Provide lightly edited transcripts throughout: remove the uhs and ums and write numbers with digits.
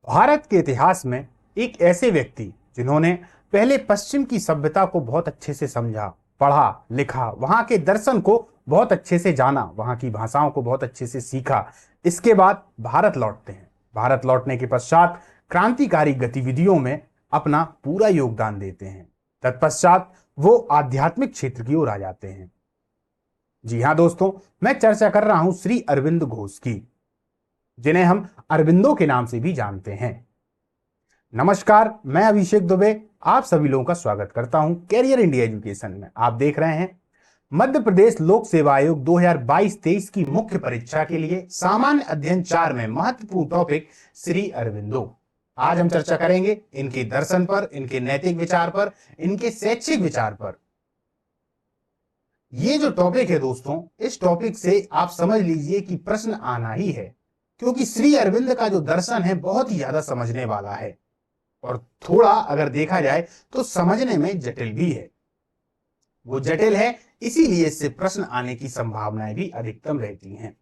भारत के इतिहास में एक ऐसे व्यक्ति जिन्होंने पहले पश्चिम की सभ्यता को बहुत अच्छे से समझा, पढ़ा, लिखा, वहां के दर्शन को बहुत अच्छे से जाना, वहां की भाषाओं को बहुत अच्छे से सीखा। इसके बाद भारत लौटते हैं। भारत लौटने के पश्चात क्रांतिकारी गतिविधियों में अपना पूरा योगदान देते हैं। तत्पश्चात वो आध्यात्मिक क्षेत्र की ओर आ जाते हैं। जी हाँ दोस्तों, मैं चर्चा कर रहा हूं श्री अरविंद घोष की, जिन्हें हम अरविंदो के नाम से भी जानते हैं। नमस्कार, मैं अभिषेक दुबे आप सभी लोगों का स्वागत करता हूं कैरियर इंडिया एजुकेशन में। आप देख रहे हैं मध्य प्रदेश लोक सेवा आयोग 2022-23 की मुख्य परीक्षा के लिए सामान्य अध्ययन 4 में महत्वपूर्ण टॉपिक श्री अरविंदो। आज हम चर्चा करेंगे इनके दर्शन पर, इनके नैतिक विचार पर, इनके शैक्षिक विचार पर। ये जो टॉपिक है दोस्तों, इस टॉपिक से आप समझ लीजिए कि प्रश्न आना ही है, क्योंकि श्री अरविंद का जो दर्शन है बहुत ही ज्यादा समझने वाला है और थोड़ा अगर देखा जाए तो समझने में जटिल भी है। वो जटिल है, इसीलिए इससे प्रश्न आने की संभावनाएं भी अधिकतम रहती हैं।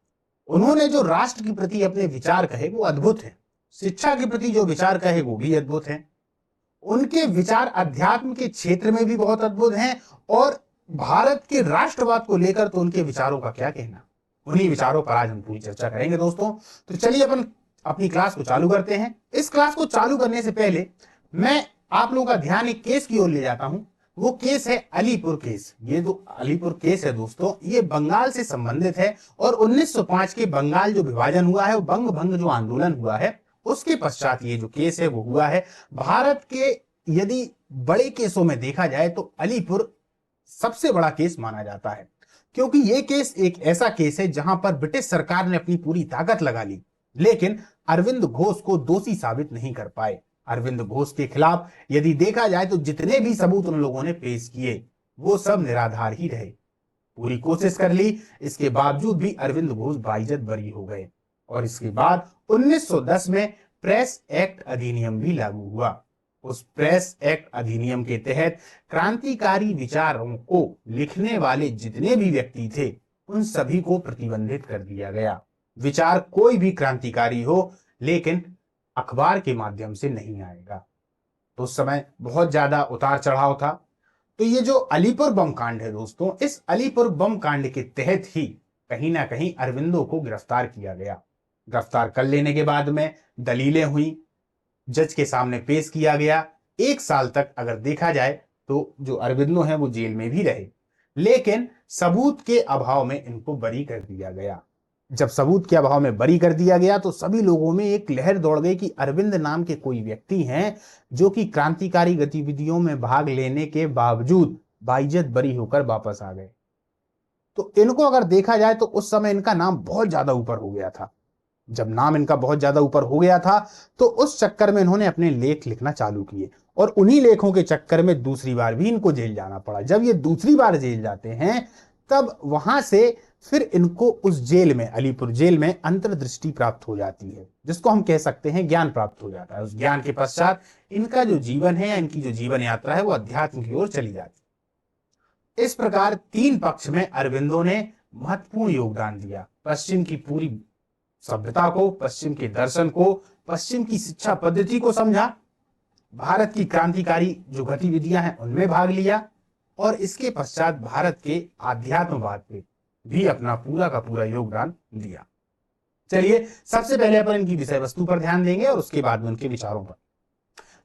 उन्होंने जो राष्ट्र के प्रति अपने विचार कहे वो अद्भुत है, शिक्षा के प्रति जो विचार कहे वो भी अद्भुत है। उनके विचार अध्यात्म के क्षेत्र में भी बहुत अद्भुत हैं और भारत के राष्ट्रवाद को लेकर तो उनके विचारों का क्या कहना। उन्हीं विचारों पर आज हम पूरी चर्चा करेंगे दोस्तों। तो चलिए अपन अपनी क्लास को चालू करते हैं। इस क्लास को चालू करने से पहले मैं आप लोगों का ध्यान एक केस की ओर ले जाता हूं। वो केस है अलीपुर केस। ये जो अलीपुर केस है दोस्तों, ये बंगाल से संबंधित है और 1905 के बंगाल जो विभाजन हुआ है, वो बंग भंग जो आंदोलन हुआ है, उसके पश्चात ये जो केस है वो हुआ है। भारत के यदि बड़े केसों में देखा जाए तो अलीपुर सबसे बड़ा केस माना जाता है, क्योंकि यह केस एक ऐसा केस है जहां पर ब्रिटिश सरकार ने अपनी पूरी ताकत लगा ली, लेकिन अरविंद घोष को दोषी साबित नहीं कर पाए। अरविंद घोष के खिलाफ यदि देखा जाए तो जितने भी सबूत उन लोगों ने पेश किए वो सब निराधार ही रहे। पूरी कोशिश कर ली, इसके बावजूद भी अरविंद घोष बाइज्जत बरी हो गए। और इसके बाद 1910 में प्रेस एक्ट अधिनियम भी लागू हुआ। उस प्रेस एक्ट अधिनियम के तहत क्रांतिकारी विचारों को लिखने वाले जितने भी व्यक्ति थे उन सभी को प्रतिबंधित कर दिया गया। विचार कोई भी क्रांतिकारी हो, लेकिन अखबार के माध्यम से नहीं आएगा। तो उस समय बहुत ज्यादा उतार चढ़ाव था। तो ये जो अलीपुर बम कांड है दोस्तों, इस अलीपुर बम कांड के तहत ही कहीं ना कहीं अरविंदो को गिरफ्तार किया गया। गिरफ्तार कर लेने के बाद में दलीलें हुई, जज के सामने पेश किया गया। 1 साल तक अगर देखा जाए तो जो अरविंदो हैं वो जेल में भी रहे, लेकिन सबूत के अभाव में इनको बरी कर दिया गया। जब सबूत के अभाव में बरी कर दिया गया तो सभी लोगों में एक लहर दौड़ गई कि अरविंद नाम के कोई व्यक्ति हैं जो कि क्रांतिकारी गतिविधियों में भाग लेने के बावजूद बाइज्जत बरी होकर वापस आ गए। तो इनको अगर देखा जाए तो उस समय इनका नाम बहुत ज्यादा ऊपर हो गया था। जब नाम इनका बहुत ज्यादा ऊपर हो गया था तो उस चक्कर में इन्होंने अपने लेख लिखना चालू किए और उन्हीं लेखों के चक्कर में दूसरी बार भी इनको जेल जाना पड़ा। जब ये दूसरी बार जेल जाते हैं तब वहां से फिर इनको उस जेल में, अलीपुर जेल में अंतर्दृष्टि प्राप्त हो जाती है, जिसको हम कह सकते हैं ज्ञान प्राप्त हो जाता है। उस ज्ञान के पश्चात इनका जो जीवन है या इनकी जो जीवन यात्रा है वो अध्यात्म की ओर चली जाती है। इस प्रकार 3 पक्ष में अरविंदो ने महत्वपूर्ण योगदान दिया। पश्चिम की पूरी सभ्यता को, पश्चिम के दर्शन को, पश्चिम की शिक्षा पद्धति को समझा, भारत की क्रांतिकारी जो गतिविधियां हैं उनमें भाग लिया और इसके पश्चात भारत के आध्यात्मवाद पे भी अपना पूरा का पूरा योगदान दिया। चलिए सबसे पहले अपन इनकी विषय वस्तु पर ध्यान देंगे और उसके बाद में उनके विचारों पर।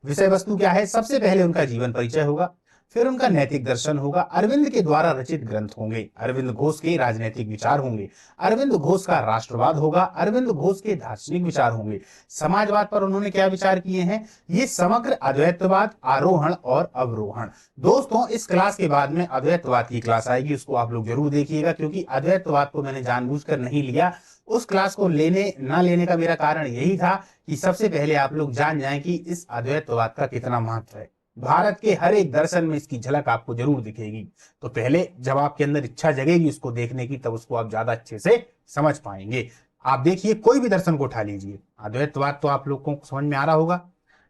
विषय वस्तु क्या है? सबसे पहले उनका जीवन परिचय होगा, फिर उनका नैतिक दर्शन होगा, अरविंद के द्वारा रचित ग्रंथ होंगे, अरविंद घोष के राजनीतिक विचार होंगे, अरविंद घोष का राष्ट्रवाद होगा, अरविंद घोष के दार्शनिक विचार होंगे, समाजवाद पर उन्होंने क्या विचार किए हैं, ये समग्र अद्वैतवाद, आरोहण और अवरोहण। दोस्तों इस क्लास के बाद में अद्वैतवाद की क्लास आएगी, उसको आप लोग जरूर देखिएगा, क्योंकि अद्वैतवाद को मैंने जानबूझकर नहीं लिया। उस क्लास को ना लेने का मेरा कारण यही था कि सबसे पहले आप लोग जान जाएं कि इस अद्वैतवाद का कितना महत्व है। भारत के हर एक दर्शन में इसकी झलक आपको जरूर दिखेगी। तो पहले जब आपके अंदर इच्छा जगेगी उसको देखने की, तब उसको आप ज्यादा अच्छे से समझ पाएंगे। आप देखिए, कोई भी दर्शन को उठा लीजिए, अद्वैतवाद तो आप लोगों को समझ में आ रहा होगा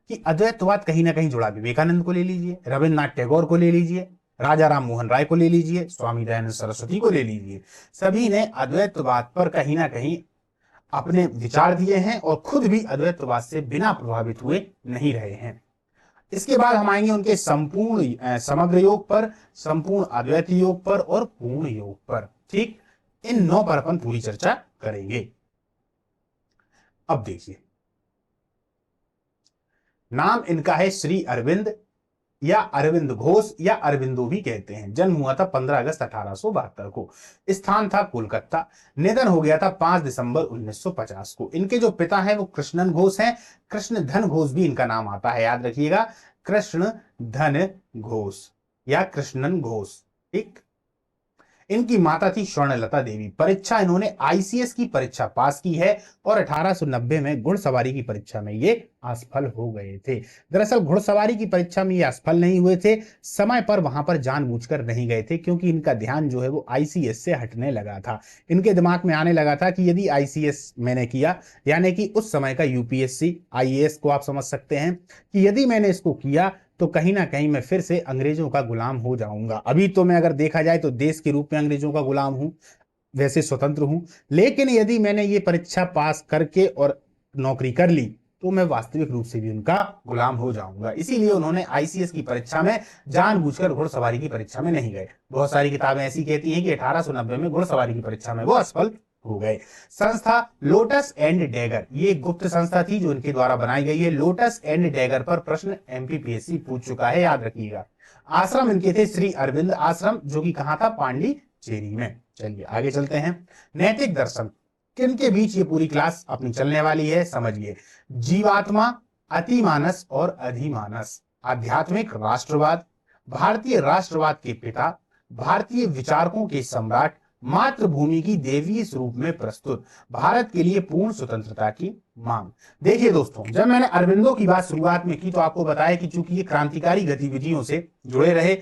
कि अद्वैतवाद कहीं ना कहीं जुड़ा। विवेकानंद को ले लीजिए, रविन्द्रनाथ टैगोर को ले लीजिए, राजा राम मोहन राय को ले लीजिए, स्वामी दयानंद सरस्वती को ले लीजिए, सभी ने अद्वैतवाद पर कहीं ना कहीं अपने विचार दिए हैं और खुद भी अद्वैतवाद से बिना प्रभावित हुए नहीं रहे हैं। इसके बाद हम आएंगे उनके संपूर्ण समग्र योग पर, संपूर्ण अद्वैत योग पर और पूर्ण योग पर। ठीक, इन 9 पर अपन पूरी चर्चा करेंगे। अब देखिए, नाम इनका है श्री अरविंद या अरविंद घोष या अरविंदो भी कहते हैं। जन्म हुआ था 15 अगस्त 1872 को। स्थान था कोलकाता। निधन हो गया था 5 दिसंबर 1950 को। इनके जो पिता हैं वो कृष्णन घोष हैं। कृष्ण धन घोष भी इनका नाम आता है, याद रखिएगा, कृष्ण धन घोष या कृष्णन घोष। ठीक, इनकी माता थी स्वर्णलता देवी। परीक्षा इन्होंने आईसीएस की परीक्षा पास की है और 1890 में घुड़सवारी की परीक्षा में ये असफल हो गए थे। दरअसल घुड़सवारी की परीक्षा में ये असफल नहीं हुए थे, समय पर वहां पर जानबूझकर नहीं गए थे, क्योंकि इनका ध्यान जो है वो आईसीएस से हटने लगा था। इनके दिमाग में आने लगा था कि यदि आईसीएस मैंने किया, यानी कि उस समय का यूपीएससी आईएएस को आप समझ सकते हैं, कि यदि मैंने इसको किया तो कहीं ना कहीं मैं फिर से अंग्रेजों का गुलाम हो जाऊंगा। अभी तो मैं अगर देखा जाए तो देश के रूप में अंग्रेजों का गुलाम हूं, वैसे स्वतंत्र हूं, लेकिन यदि मैंने ये परीक्षा पास करके और नौकरी कर ली तो मैं वास्तविक रूप से भी उनका गुलाम हो जाऊंगा। इसीलिए उन्होंने आईसीएस की परीक्षा में जानबूझकर घुड़सवारी की परीक्षा में नहीं गए। बहुत सारी किताबें ऐसी कहती हैं कि 1890 में घुड़सवारी की परीक्षा में वो असफल हो गए। संस्था लोटस एंड डैगर, ये गुप्त संस्था थी जो इनके द्वारा बनाई गई है। लोटस एंड डैगर पर प्रश्न एमपीपीएससी पूछ चुका है, याद रखिएगा। आश्रम इनके थे श्री अरविंद आश्रम, जो कि कहां था, पांडिचेरी में। चलिए आगे चलते हैं। नैतिक दर्शन, किनके बीच ये पूरी क्लास अपनी चलने वाली है, समझिए। जीवात्मा, अतिमानस और अधिमानस, आध्यात्मिक राष्ट्रवाद, भारतीय राष्ट्रवाद के पिता, भारतीय विचारकों के सम्राट, मातृभूमि की देवीय स्वरूप में प्रस्तुत, भारत के लिए पूर्ण स्वतंत्रता की मांग। देखिए दोस्तों, जब मैंने अरविंदो की बात शुरुआत में की तो आपको बताया कि चूंकि ये क्रांतिकारी गतिविधियों से जुड़े रहे,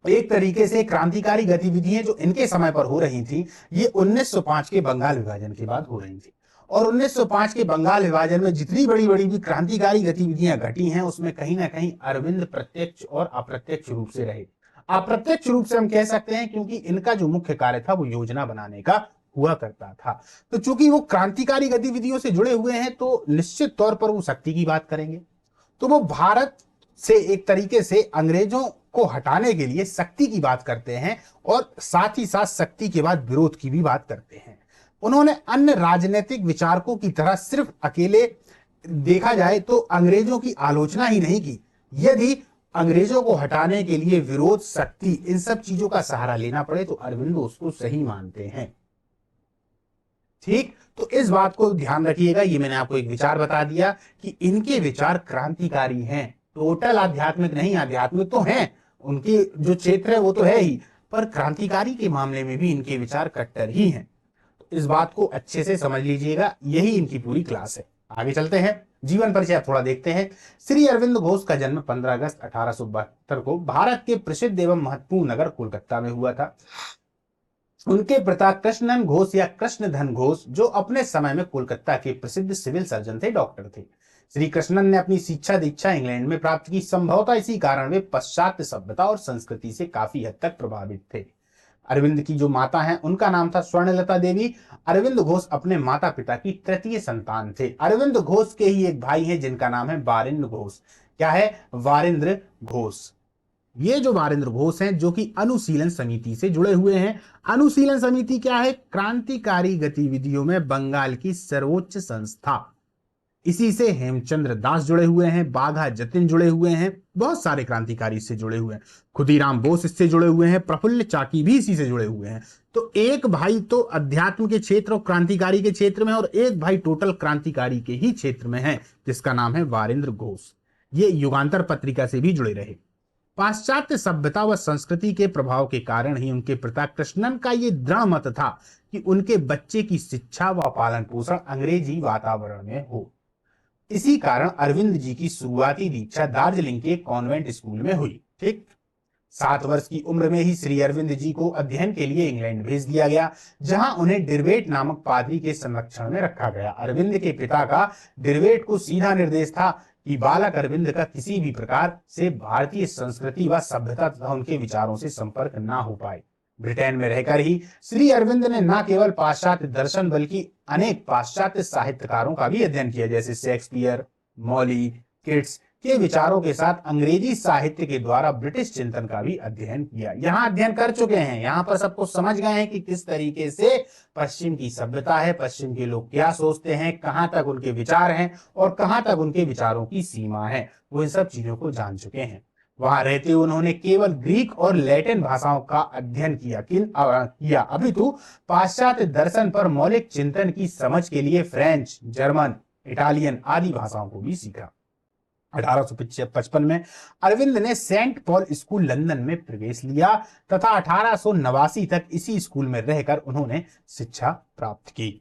एक तरीके से क्रांतिकारी गतिविधियां जो इनके समय पर हो रही थी, ये 1905 के बंगाल विभाजन के बाद हो रही थी। और 1905 के बंगाल विभाजन में जितनी बड़ी बड़ी भी क्रांतिकारी गतिविधियां घटी हैं, उसमें कहीं ना कहीं अरविंद प्रत्यक्ष और अप्रत्यक्ष रूप से रहे। अप्रत्यक्ष रूप से हम कह सकते हैं क्योंकि इनका जो मुख्य कार्य था वो योजना बनाने का हुआ करता था। तो चूंकि वो क्रांतिकारी गतिविधियों से जुड़े हुए हैं तो निश्चित तौर पर वो शक्ति की बात करेंगे। तो वो भारत से एक तरीके से अंग्रेजों को हटाने के लिए शक्ति की बात करते हैं और साथ ही साथ शक्ति के बाद विरोध की भी बात करते हैं। उन्होंने अन्य राजनीतिक विचारकों की तरह सिर्फ अकेले, देखा जाए तो, अंग्रेजों की आलोचना ही नहीं की। यदि अंग्रेजों को हटाने के लिए विरोध, शक्ति, इन सब चीजों का सहारा लेना पड़े तो अरविंदो उसको सही मानते हैं। ठीक, तो इस बात को ध्यान रखिएगा। ये मैंने आपको एक विचार बता दिया कि इनके विचार क्रांतिकारी हैं, टोटल आध्यात्मिक नहीं, आध्यात्मिक तो हैं, उनके जो क्षेत्र है वो तो है ही, पर क्रांतिकारी के मामले में भी इनके विचार कट्टर ही हैं। तो इस बात को अच्छे से समझ लीजिएगा, यही इनकी पूरी क्लास है। आगे चलते हैं, जीवन परिचय थोड़ा देखते हैं। श्री अरविंद घोष का जन्म 15 अगस्त 1872 को भारत के प्रसिद्ध एवं महत्वपूर्ण नगर कोलकाता में हुआ था। उनके पिता कृष्णन घोष या कृष्णधन घोष, जो अपने समय में कोलकाता के प्रसिद्ध सिविल सर्जन थे, डॉक्टर थे। श्री कृष्णन ने अपनी शिक्षा दीक्षा इंग्लैंड में प्राप्त की। संभवतः इसी कारण वे पाश्चात्य सभ्यता और संस्कृति से काफी हद तक प्रभावित थे। अरविंद की जो माता हैं उनका नाम था स्वर्णलता देवी। अरविंद घोष अपने माता पिता की तृतीय संतान थे। अरविंद घोष के ही एक भाई हैं जिनका नाम है वारिंद्र घोष। क्या है? वारिंद्र घोष। ये जो वारिंद्र घोष हैं जो कि अनुशीलन समिति से जुड़े हुए हैं। अनुशीलन समिति क्या है? क्रांतिकारी गतिविधियों में बंगाल की सर्वोच्च संस्था। इसी से हेमचंद्र दास जुड़े हुए हैं, बाघा जतिन जुड़े हुए हैं, बहुत सारे क्रांतिकारी इससे जुड़े हुए हैं। खुदीराम बोस इससे जुड़े हुए हैं, प्रफुल्ल चाकी भी इसी से जुड़े हुए हैं। तो एक भाई तो अध्यात्म के क्षेत्र और क्रांतिकारी के क्षेत्र में, और एक भाई टोटल क्रांतिकारी के ही क्षेत्र में है जिसका नाम है वारिंद्र घोष। ये युगांतर पत्रिका से भी जुड़े रहे। पाश्चात्य सभ्यता व संस्कृति के प्रभाव के कारण ही उनके पिता कृष्णन का ये दृढ़ मत था कि उनके बच्चे की शिक्षा व पालन पोषण अंग्रेजी वातावरण में हो। इसी कारण अरविंद जी की शुरुआती दीक्षा दार्जिलिंग के कॉन्वेंट स्कूल में हुई। ठीक, 7 वर्ष की उम्र में ही श्री अरविंद जी को अध्ययन के लिए इंग्लैंड भेज दिया गया, जहां उन्हें डिरवेट नामक पादरी के संरक्षण में रखा गया। अरविंद के पिता का डिरवेट को सीधा निर्देश था कि बालक अरविंद का किसी भी प्रकार से भारतीय संस्कृति व सभ्यता तथा उनके विचारों से संपर्क ना हो पाए। ब्रिटेन में रहकर ही श्री अरविंद ने न केवल पाश्चात्य दर्शन बल्कि अनेक पाश्चात्य साहित्यकारों का भी अध्ययन किया, जैसे शेक्सपियर, मॉली, किट्स के विचारों के साथ अंग्रेजी साहित्य के द्वारा ब्रिटिश चिंतन का भी अध्ययन किया। यहाँ अध्ययन कर चुके हैं, यहाँ पर सबको समझ गए हैं कि किस तरीके से पश्चिम की सभ्यता है, पश्चिम के लोग क्या सोचते हैं, कहाँ तक उनके विचार हैं और कहाँ तक उनके विचारों की सीमा है, वो इन सब चीजों को जान चुके हैं। वहां रहते हुए उन्होंने केवल ग्रीक और लैटिन भाषाओं का अध्ययन किया अपितु पाश्चात्य दर्शन पर मौलिक चिंतन की समझ के लिए फ्रेंच, जर्मन, इटालियन आदि भाषाओं को भी सीखा। 1855 में अरविंद ने सेंट पॉल स्कूल लंदन में प्रवेश लिया तथा 1889 तक इसी स्कूल में रहकर उन्होंने शिक्षा प्राप्त की।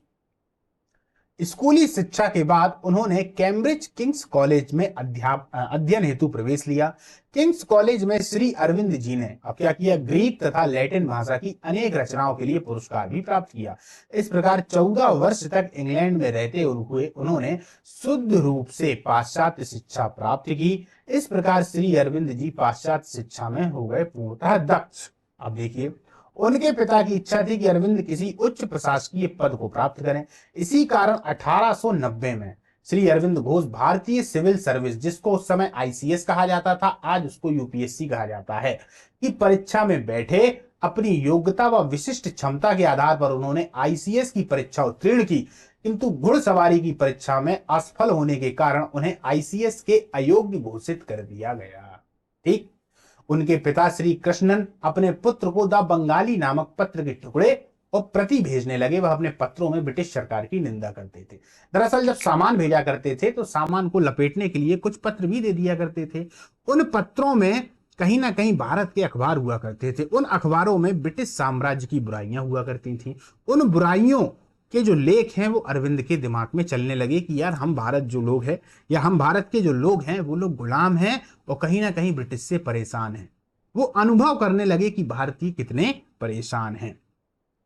स्कूली शिक्षा के बाद उन्होंने कैम्ब्रिज किंग्स कॉलेज में अध्ययन हेतु प्रवेश लिया। किंग्स कॉलेज में श्री अरविंद जी ने अब क्या किया, ग्रीक तथा लैटिन भाषा की अनेक रचनाओं के लिए पुरस्कार भी प्राप्त किया। इस प्रकार 14 वर्ष तक इंग्लैंड में रहते हुए उन्होंने शुद्ध रूप से पाश्चात्य शिक्षा प्राप्त की। इस प्रकार श्री अरविंद जी पाश्चात्य शिक्षा में हो गए पूर्णतः दक्ष। अब देखिए, उनके पिता की इच्छा थी कि अरविंद किसी उच्च प्रशासकीय पद को प्राप्त करें। इसी कारण 1890 में श्री अरविंद घोष भारतीय सिविल सर्विस, जिसको उस समय आईसीएस कहा जाता था, आज उसको यूपीएससी कहा जाता है, की परीक्षा में बैठे। अपनी योग्यता व विशिष्ट क्षमता के आधार पर उन्होंने आईसीएस की परीक्षा उत्तीर्ण की, किंतु घुड़सवारी की परीक्षा में असफल होने के कारण उन्हें आईसीएस के अयोग्य घोषित कर दिया गया। ठीक, उनके पिता श्री कृष्णन अपने पुत्र को द बंगाली नामक पत्र के टुकड़े और प्रति भेजने लगे। वह अपने पत्रों में ब्रिटिश सरकार की निंदा करते थे। दरअसल जब सामान भेजा करते थे तो सामान को लपेटने के लिए कुछ पत्र भी दे दिया करते थे। उन पत्रों में कहीं ना कहीं भारत के अखबार हुआ करते थे। उन अखबारों में ब्रिटिश साम्राज्य की बुराइयां हुआ करती थी। उन बुराइयों के जो लेख हैं वो अरविंद के दिमाग में चलने लगे कि यार हम भारत जो लोग हैं या हम भारत के जो लोग हैं वो लोग गुलाम हैं और कहीं ना कहीं ब्रिटिश से परेशान हैं। वो अनुभव करने लगे कि भारतीय कितने परेशान हैं।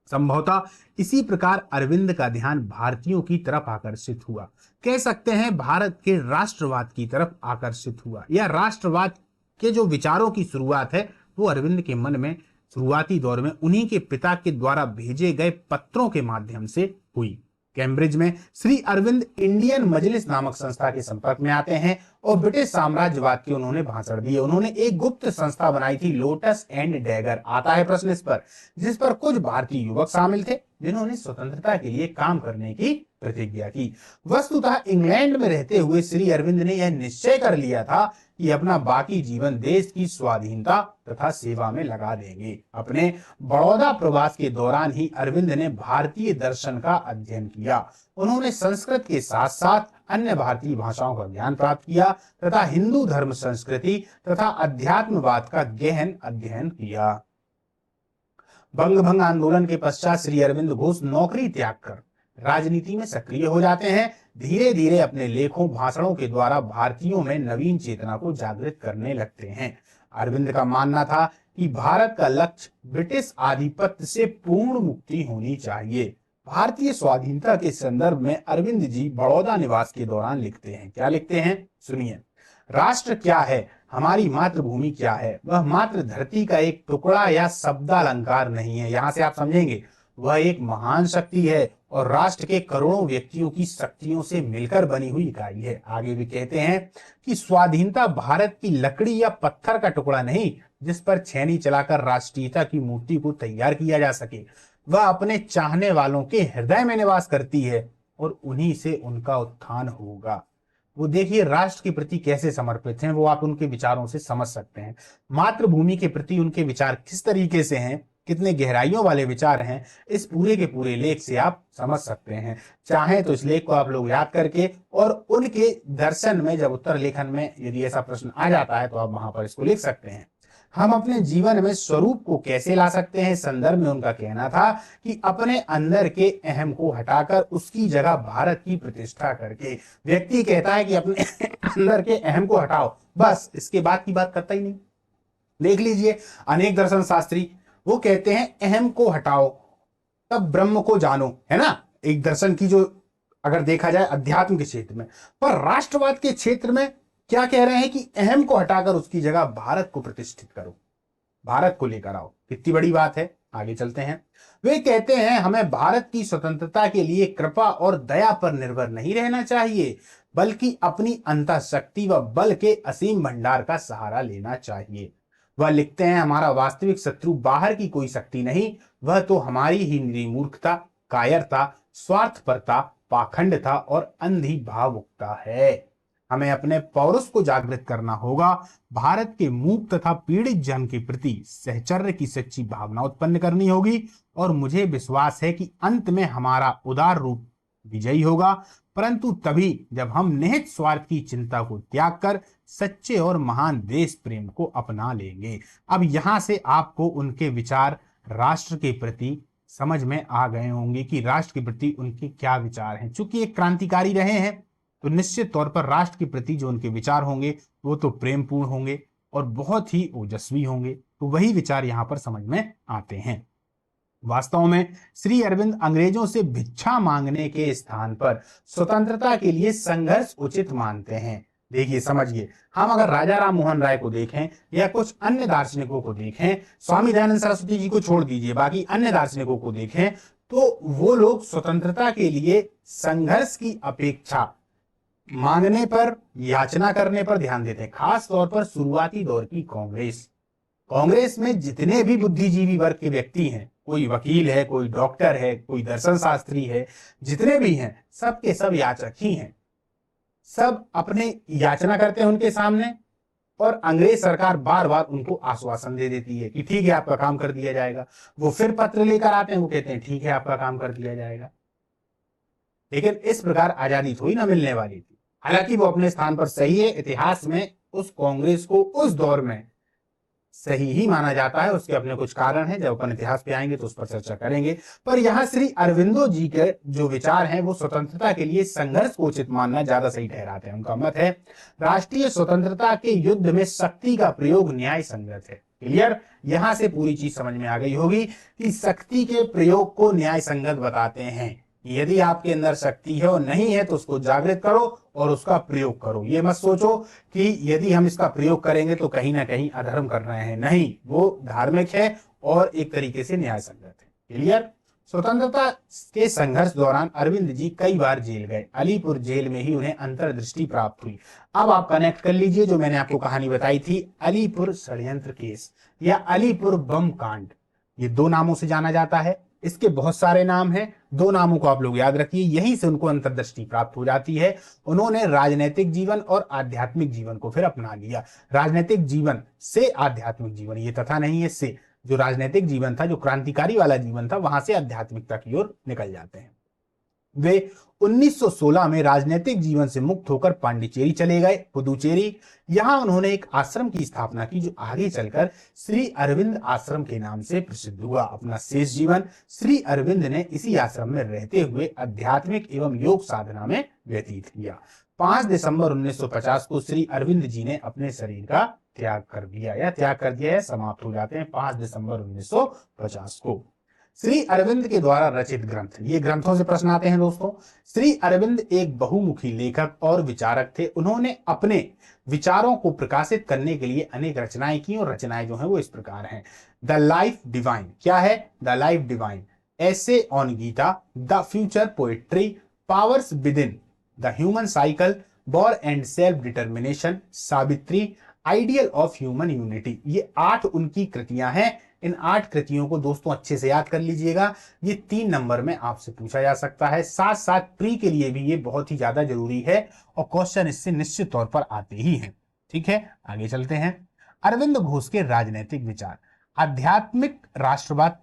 संभवतः इसी प्रकार अरविंद का ध्यान भारतीयों की तरफ आकर्षित हुआ। कह सकते हैं भारत के राष्ट्रवाद की तरफ आकर्षित हुआ, या राष्ट्रवाद के जो विचारों की शुरुआत है वो अरविंद के मन में शुरुआती दौर में उन्हीं के पिता के द्वारा भेजे गए पत्रों के माध्यम से हुई। कैम्ब्रिज में श्री अरविंद इंडियन मजलिस नामक संस्था के संपर्क में आते हैं और ब्रिटिश साम्राज्यवाद के उन्होंने भाषण दिए। उन्होंने एक गुप्त संस्था बनाई थी, लोटस एंड डैगर। आता है प्रश्न इस पर, जिस पर कुछ भारतीय युवक शामिल थे जिन्होंने स्वतंत्रता के लिए काम करने की प्रतिज्ञा की। वस्तुतः इंग्लैंड में रहते हुए श्री अरविंद ने यह निश्चय कर लिया था कि अपना बाकी जीवन देश की स्वाधीनता तथा सेवा में लगा देंगे। अपने बड़ौदा प्रवास के दौरान ही अरविंद ने भारतीय दर्शन का अध्ययन किया। उन्होंने संस्कृत के साथ साथ अन्य भारतीय भाषाओं का ज्ञान प्राप्त किया तथा हिंदू धर्म, संस्कृति तथा अध्यात्मवाद का गहन अध्ययन किया। बंग भंग आंदोलन के पश्चात श्री अरविंद घोष नौकरी त्याग कर राजनीति में सक्रिय हो जाते हैं। धीरे धीरे अपने लेखों, भाषणों के द्वारा भारतीयों में नवीन चेतना को जागृत करने लगते हैं। अरविंद का मानना था कि भारत का लक्ष्य ब्रिटिश आधिपत्य से पूर्ण मुक्ति होनी चाहिए। भारतीय स्वाधीनता के संदर्भ में अरविंद जी बड़ौदा निवास के दौरान लिखते हैं। क्या लिखते हैं, सुनिए। राष्ट्र क्या है, हमारी मातृभूमि क्या है? वह मात्र धरती का एक टुकड़ा या शब्दालंकार नहीं है। यहां से आप समझेंगे वह एक महान शक्ति है और राष्ट्र के करोड़ों व्यक्तियों की शक्तियों से मिलकर बनी हुई इकाई है। आगे भी कहते हैं कि स्वाधीनता भारत की लकड़ी या पत्थर का टुकड़ा नहीं जिस पर छेनी चलाकर राष्ट्रीयता की मूर्ति को तैयार किया जा सके। वह अपने चाहने वालों के हृदय में निवास करती है और उन्हीं से उनका उत्थान होगा। वो देखिए राष्ट्र के प्रति कैसे समर्पित हैं, वो आप उनके विचारों से समझ सकते हैं। मातृभूमि के प्रति उनके विचार किस तरीके से हैं, कितने गहराइयों वाले विचार हैं, इस पूरे के पूरे लेख से आप समझ सकते हैं। चाहे तो इस लेख को आप लोग याद करके और उनके दर्शन में जब उत्तर लेखन में यदि ऐसा प्रश्न आ जाता है तो आप वहां पर इसको लिख सकते हैं। हम अपने जीवन में स्वरूप को कैसे ला सकते हैं, संदर्भ में उनका कहना था कि अपने अंदर के अहम को हटाकर उसकी जगह भारत की प्रतिष्ठा करके। व्यक्ति कहता है कि अपने अंदर के अहम को हटाओ, बस इसके बाद की बात करता ही नहीं। देख लीजिए अनेक दर्शन शास्त्री वो कहते हैं अहम को हटाओ तब ब्रह्म को जानो, है ना। एक दर्शन की जो अगर देखा जाए अध्यात्म के क्षेत्र में, पर राष्ट्रवाद के क्षेत्र में क्या कह रहे हैं कि अहम को हटाकर उसकी जगह भारत को प्रतिष्ठित करो, भारत को लेकर आओ। कितनी बड़ी बात है। आगे चलते हैं। वे कहते हैं हमें भारत की स्वतंत्रता के लिए कृपा और दया पर निर्भर नहीं रहना चाहिए, बल्कि अपनी अंतःशक्ति व बल के असीम भंडार का सहारा लेना चाहिए। वह लिखते हैं हमारा वास्तविक शत्रु बाहर की कोई शक्ति नहीं, वह तो हमारी ही निरीमूर्खता, कायरता, स्वार्थपरता, पाखंडता और अंधी भावुकता है। हमें अपने पौरुष को जागृत करना होगा, भारत के मूक तथा पीड़ित जन के प्रति सहचर्य की सच्ची भावना उत्पन्न करनी होगी और मुझे विश्वास है कि अंत में हमारा उदार रूप विजयी होगा, परंतु तभी जब हम निहित स्वार्थ की चिंता को त्याग कर सच्चे और महान देश प्रेम को अपना लेंगे। अब यहां से आपको उनके विचार राष्ट्र के प्रति समझ में आ गए होंगे कि राष्ट्र के प्रति उनके क्या विचार हैं। चूंकि एक क्रांतिकारी रहे हैं तो निश्चित तौर पर राष्ट्र के प्रति जो उनके विचार होंगे वो तो प्रेमपूर्ण होंगे और बहुत ही ओजस्वी होंगे। तो वही विचार यहाँ पर समझ में आते हैं। वास्तव में श्री अरविंद अंग्रेजों से भिक्षा मांगने के स्थान पर स्वतंत्रता के लिए संघर्ष उचित मानते हैं। देखिए समझिए, हम अगर राजा राम मोहन राय को देखें या कुछ अन्य दार्शनिकों को देखें, स्वामी दयानंद सरस्वती जी को छोड़ दीजिए, बाकी अन्य दार्शनिकों को देखें, तो वो लोग स्वतंत्रता के लिए संघर्ष की अपेक्षा मांगने पर, याचना करने पर ध्यान देते हैं। खास तौर पर शुरुआती दौर की कांग्रेस में जितने भी बुद्धिजीवी वर्ग के व्यक्ति हैं, कोई वकील है, कोई डॉक्टर है, कोई दर्शन शास्त्री है, जितने भी हैं सब के सब याचक ही हैं। सब अपने याचना करते हैं उनके सामने और अंग्रेज सरकार बार बार उनको आश्वासन दे देती है कि ठीक है आपका काम कर दिया जाएगा। वो फिर पत्र लेकर आते हैं, वो कहते हैं ठीक है आपका काम कर दिया जाएगा। लेकिन इस प्रकार आजादी थोड़ी ना मिलने वाली थी। हालांकि वो अपने स्थान पर सही है, इतिहास में उस कांग्रेस को उस दौर में सही ही माना जाता है। उसके अपने कुछ कारण हैं, जब अपन इतिहास पे आएंगे तो उस पर चर्चा करेंगे। पर यहाँ श्री अरविंदो जी के जो विचार हैं वो स्वतंत्रता के लिए संघर्ष को उचित मानना ज्यादा सही ठहराते हैं। उनका मत है राष्ट्रीय स्वतंत्रता के युद्ध में शक्ति का प्रयोग न्याय संगत है। क्लियर, यहां से पूरी चीज समझ में आ गई होगी कि शक्ति के प्रयोग को न्याय संगत बताते हैं। यदि आपके अंदर शक्ति है और नहीं है तो उसको जागृत करो और उसका प्रयोग करो। ये मत सोचो कि यदि हम इसका प्रयोग करेंगे तो कहीं ना कहीं अधर्म कर रहे हैं, नहीं, वो धार्मिक है और एक तरीके से न्याय संगत है। क्लियर। स्वतंत्रता के संघर्ष दौरान अरविंद जी कई बार जेल गए। अलीपुर जेल में ही उन्हें अंतर्दृष्टि प्राप्त हुई। अब आप कनेक्ट कर लीजिए जो मैंने आपको कहानी बताई थी, अलीपुर षड्यंत्र केस या अलीपुर बम कांड, ये दो नामों से जाना जाता है। इसके बहुत सारे नाम हैं, दो नामों को आप लोग याद रखिए, यहीं से उनको अंतर्दृष्टि प्राप्त हो जाती है। उन्होंने राजनीतिक जीवन और आध्यात्मिक जीवन को फिर अपना लिया। राजनीतिक जीवन से आध्यात्मिक जीवन, ये तथा नहीं है से, जो राजनीतिक जीवन था, जो क्रांतिकारी वाला जीवन था, वहां से आध्यात्मिकता की ओर निकल जाते हैं। वे 1916 में राजनीतिक जीवन से मुक्त होकर पांडिचेरी चले गए, पुदुचेरी। यहां उन्होंने एक आश्रम की स्थापना की जो आगे चलकर श्री अरविंद आश्रम के नाम से प्रसिद्ध हुआ। अपना शेष जीवन श्री अरविंद ने इसी आश्रम में रहते हुए आध्यात्मिक एवं योग साधना में व्यतीत किया। 5 दिसंबर 1950 को श्री अरविंद जी ने अपने शरीर का त्याग कर दिया या समाप्त हो जाते हैं 5 दिसंबर 1950 को। श्री अरविंद के द्वारा रचित ग्रंथ, ये ग्रंथों से प्रश्न आते हैं दोस्तों। श्री अरविंद एक बहुमुखी लेखक और विचारक थे। उन्होंने अपने विचारों को प्रकाशित करने के लिए अनेक रचनाएं की और रचनाएं जो हैं वो इस प्रकार हैं। द लाइफ डिवाइन, क्या है? The life divine, essay on Gita, the future poetry, powers within, the human cycle, war and self determination, Savitri, ideal of human unity. ये 8 उनकी कृतियां हैं। इन 8 कृतियों को दोस्तों अच्छे से याद कर लीजिएगा, ये 3 नंबर में आपसे पूछा जा सकता है। साथ साथ प्री के लिए भी ये बहुत ही ज्यादा जरूरी है और क्वेश्चन इससे निश्चित तौर पर आते ही हैं। ठीक है, आगे चलते हैं। अरविंद घोष के राजनीतिक विचार, आध्यात्मिक राष्ट्रवाद,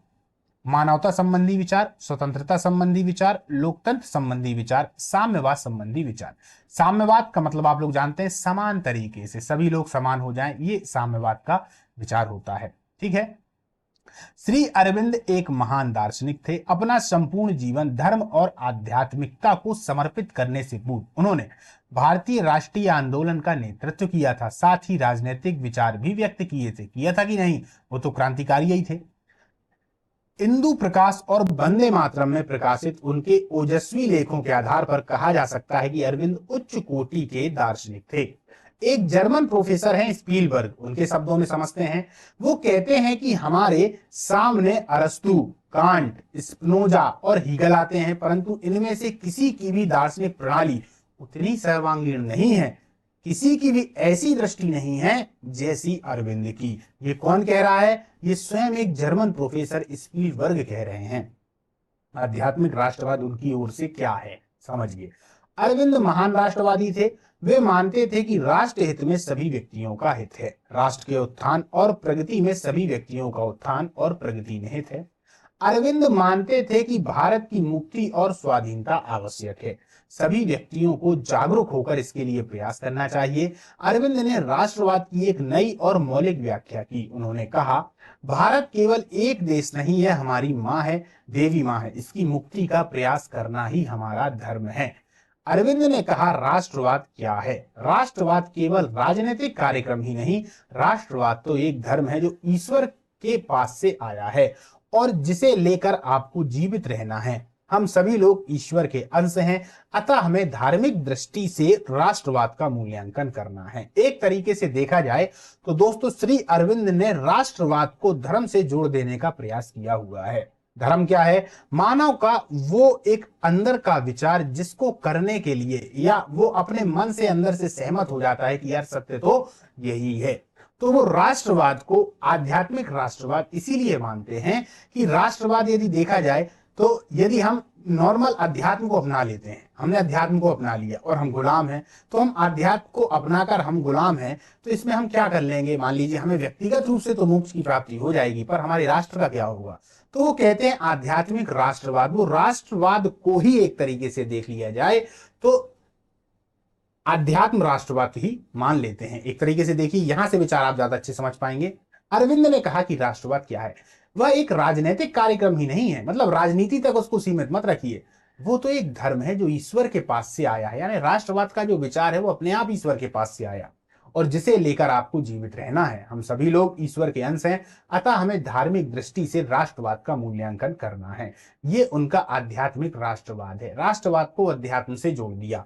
मानवता संबंधी विचार, स्वतंत्रता संबंधी विचार, लोकतंत्र संबंधी विचार, साम्यवाद संबंधी विचार। साम्यवाद का मतलब आप लोग जानते हैं, समान तरीके से सभी लोग समान हो जाएं, ये साम्यवाद का विचार होता है। ठीक है। श्री अरविंद एक महान दार्शनिक थे। अपना संपूर्ण जीवन धर्म और आध्यात्मिकता को समर्पित करने से पूर्व उन्होंने भारतीय राष्ट्रीय आंदोलन का नेतृत्व किया था। साथ ही राजनीतिक विचार भी व्यक्त किए थे। किया था कि नहीं? वो तो क्रांतिकारी ही थे। इंदु प्रकाश और वंदे मातरम में प्रकाशित उनके ओजस्वी लेखों के आधार पर कहा जा सकता है कि अरविंद उच्च कोटि के दार्शनिक थे। एक जर्मन प्रोफेसर हैं स्पीलबर्ग, उनके शब्दों में समझते हैं। वो कहते हैं कि हमारे सामने अरस्तु, कांट, स्पिनोजा और हीगल आते हैं, परंतु इनमें से किसी की भी दार्शनिक प्रणाली उतनी सर्वांगीण नहीं है, किसी की भी ऐसी दृष्टि नहीं है जैसी अरविंद की। ये कौन कह रहा है? ये स्वयं एक जर्मन प्रोफेसर स्पीलबर्ग कह रहे हैं। आध्यात्मिक राष्ट्रवाद उनकी ओर से क्या है समझिए। अरविंद महान राष्ट्रवादी थे। वे मानते थे कि राष्ट्र हित में सभी व्यक्तियों का हित है, राष्ट्र के उत्थान और प्रगति में सभी व्यक्तियों का उत्थान और प्रगति निहित है। अरविंद मानते थे कि भारत की मुक्ति और स्वाधीनता आवश्यक है, सभी व्यक्तियों को जागरूक होकर इसके लिए प्रयास करना चाहिए। अरविंद ने राष्ट्रवाद की एक नई और मौलिक व्याख्या की। उन्होंने कहा, भारत केवल एक देश नहीं है, हमारी माँ है, देवी माँ है, इसकी मुक्ति का प्रयास करना ही हमारा धर्म है। अरविंद ने कहा, राष्ट्रवाद क्या है? राष्ट्रवाद केवल राजनीतिक कार्यक्रम ही नहीं, राष्ट्रवाद तो एक धर्म है जो ईश्वर के पास से आया है और जिसे लेकर आपको जीवित रहना है। हम सभी लोग ईश्वर के अंश हैं, अतः हमें धार्मिक दृष्टि से राष्ट्रवाद का मूल्यांकन करना है। एक तरीके से देखा जाए तो दोस्तों, श्री अरविंद ने राष्ट्रवाद को धर्म से जोड़ देने का प्रयास किया हुआ है। धर्म क्या है? मानव का वो एक अंदर का विचार जिसको करने के लिए या वो अपने मन से अंदर से सहमत हो जाता है कि यार सत्य तो यही है, तो वो राष्ट्रवाद को आध्यात्मिक राष्ट्रवाद इसीलिए मानते हैं कि राष्ट्रवाद यदि देखा जाए तो यदि हम नॉर्मल अध्यात्म को अपना लेते हैं, हमने अध्यात्म को अपना लिया और हम गुलाम हैं, तो हम अध्यात्म को अपनाकर हम गुलाम हैं, तो इसमें हम क्या कर लेंगे? मान लीजिए हमें व्यक्तिगत रूप से तो मोक्ष की प्राप्ति हो जाएगी, पर हमारे राष्ट्र का क्या होगा? तो वो कहते हैं आध्यात्मिक राष्ट्रवाद, वो राष्ट्रवाद को ही एक तरीके से देख लिया जाए तो आध्यात्म राष्ट्रवाद ही मान लेते हैं। एक तरीके से देखिए, यहां से विचार आप ज्यादा अच्छे समझ पाएंगे। अरविंद ने कहा कि राष्ट्रवाद क्या है? वह एक राजनीतिक कार्यक्रम ही नहीं है, मतलब राजनीति तक उसको सीमित मत रखिए, वो तो एक धर्म है जो ईश्वर के पास से आया है। यानी राष्ट्रवाद का जो विचार है वो अपने आप ईश्वर के पास से आया और जिसे लेकर आपको जीवित रहना है। हम सभी लोग ईश्वर के अंश हैं, अतः हमें धार्मिक दृष्टि से राष्ट्रवाद का मूल्यांकन करना है। ये उनका आध्यात्मिक राष्ट्रवाद है। राष्ट्रवाद को अध्यात्म से जोड़ दिया।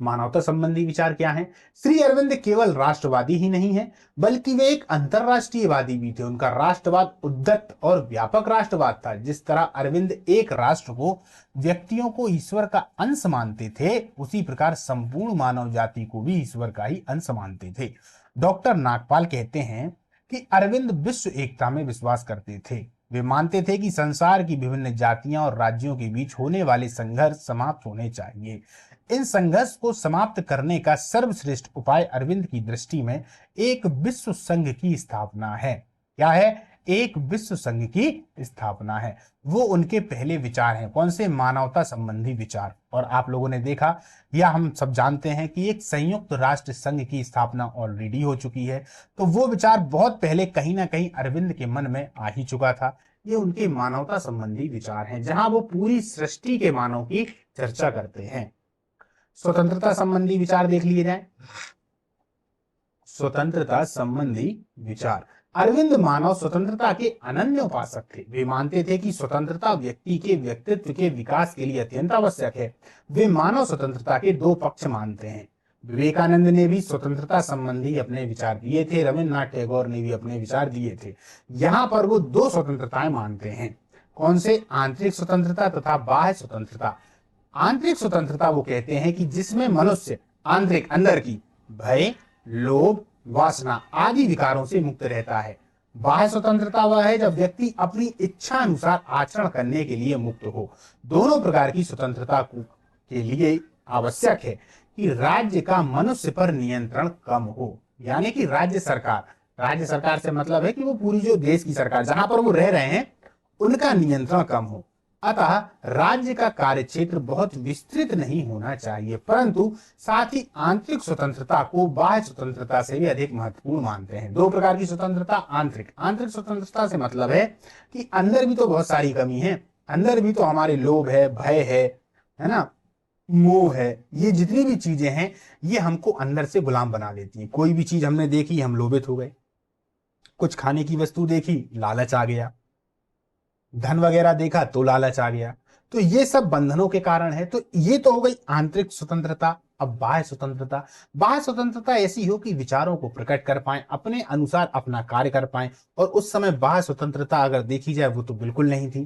मानवता संबंधी विचार क्या है? श्री अरविंद केवल राष्ट्रवादी ही नहीं है, बल्कि वे एक अंतरराष्ट्रीयवादी भी थे। उनका राष्ट्रवाद उद्यत और व्यापक राष्ट्रवाद था। जिस तरह अरविंद एक राष्ट्र को, व्यक्तियों को ईश्वर का अंश मानते थे, उसी प्रकार संपूर्ण मानव जाति को भी ईश्वर का ही अंश मानते थे। डॉक्टर नागपाल कहते हैं कि अरविंद विश्व एकता में विश्वास करते थे। वे मानते थे कि संसार की विभिन्न जातियां और राज्यों के बीच होने वाले संघर्ष समाप्त होने चाहिए। इन संघर्ष को समाप्त करने का सर्वश्रेष्ठ उपाय अरविंद की दृष्टि में एक विश्व संघ की स्थापना है। क्या है? एक विश्व संघ की स्थापना है। वो उनके पहले विचार हैं। कौन से? मानवता संबंधी विचार। और आप लोगों ने देखा या हम सब जानते हैं कि एक संयुक्त राष्ट्र संघ की स्थापना ऑलरेडी हो चुकी है। तो वो विचार बहुत पहले कहीं ना कहीं अरविंद के मन में आ ही चुका था। ये उनके मानवता संबंधी विचार हैं, जहां वो पूरी सृष्टि के मानव की चर्चा करते हैं। स्वतंत्रता संबंधी विचार देख लिए जाए। स्वतंत्रता संबंधी विचार। अरविंद मानव स्वतंत्रता के अनन्य उपासक थे। वे मानते थे कि स्वतंत्रता व्यक्ति के व्यक्तित्व के विकास के लिए अत्यंत आवश्यक है। वे मानव स्वतंत्रता के दो पक्ष मानते हैं। विवेकानंद ने भी स्वतंत्रता संबंधी अपने विचार दिए थे, रविन्द्रनाथ टैगोर ने भी अपने विचार दिए थे। यहाँ पर वो दो स्वतंत्रताएं मानते हैं। कौन से? आंतरिक स्वतंत्रता तथा बाह्य स्वतंत्रता। आंतरिक स्वतंत्रता वो कहते हैं कि जिसमें मनुष्य आंतरिक अंदर की भय, लोभ, वासना आदि विकारों से मुक्त रहता है। बाह्य स्वतंत्रता वह है जब व्यक्ति अपनी इच्छा अनुसार आचरण करने के लिए मुक्त हो। दोनों प्रकार की स्वतंत्रता के लिए आवश्यक है कि राज्य का मनुष्य पर नियंत्रण कम हो। यानी कि राज्य सरकार से मतलब है कि वो पूरी जो देश की सरकार जहां पर वो रह रहे हैं उनका नियंत्रण कम हो। अतः राज्य का कार्यक्षेत्र बहुत विस्तृत नहीं होना चाहिए, परंतु साथ ही आंतरिक स्वतंत्रता को बाह्य स्वतंत्रता से भी अधिक महत्वपूर्ण मानते हैं। दो प्रकार की स्वतंत्रता। आंतरिक स्वतंत्रता से मतलब है कि अंदर भी तो बहुत सारी कमी है, अंदर भी तो हमारे लोभ है, भय है ना, मोह है। ये जितनी भी चीजें हैं ये हमको अंदर से गुलाम बना लेती हैं। कोई भी चीज हमने देखी, हम लोभित हो गए। कुछ खाने की वस्तु देखी, लालच आ गया। धन वगैरह देखा तो लालच आ गया। तो ये सब बंधनों के कारण है। तो ये तो हो गई आंतरिक स्वतंत्रता। अब बाह्य स्वतंत्रता ऐसी हो कि विचारों को प्रकट कर पाए, अपने अनुसार अपना कार्य कर पाए। और उस समय बाह्य स्वतंत्रता अगर देखी जाए वो तो बिल्कुल नहीं थी,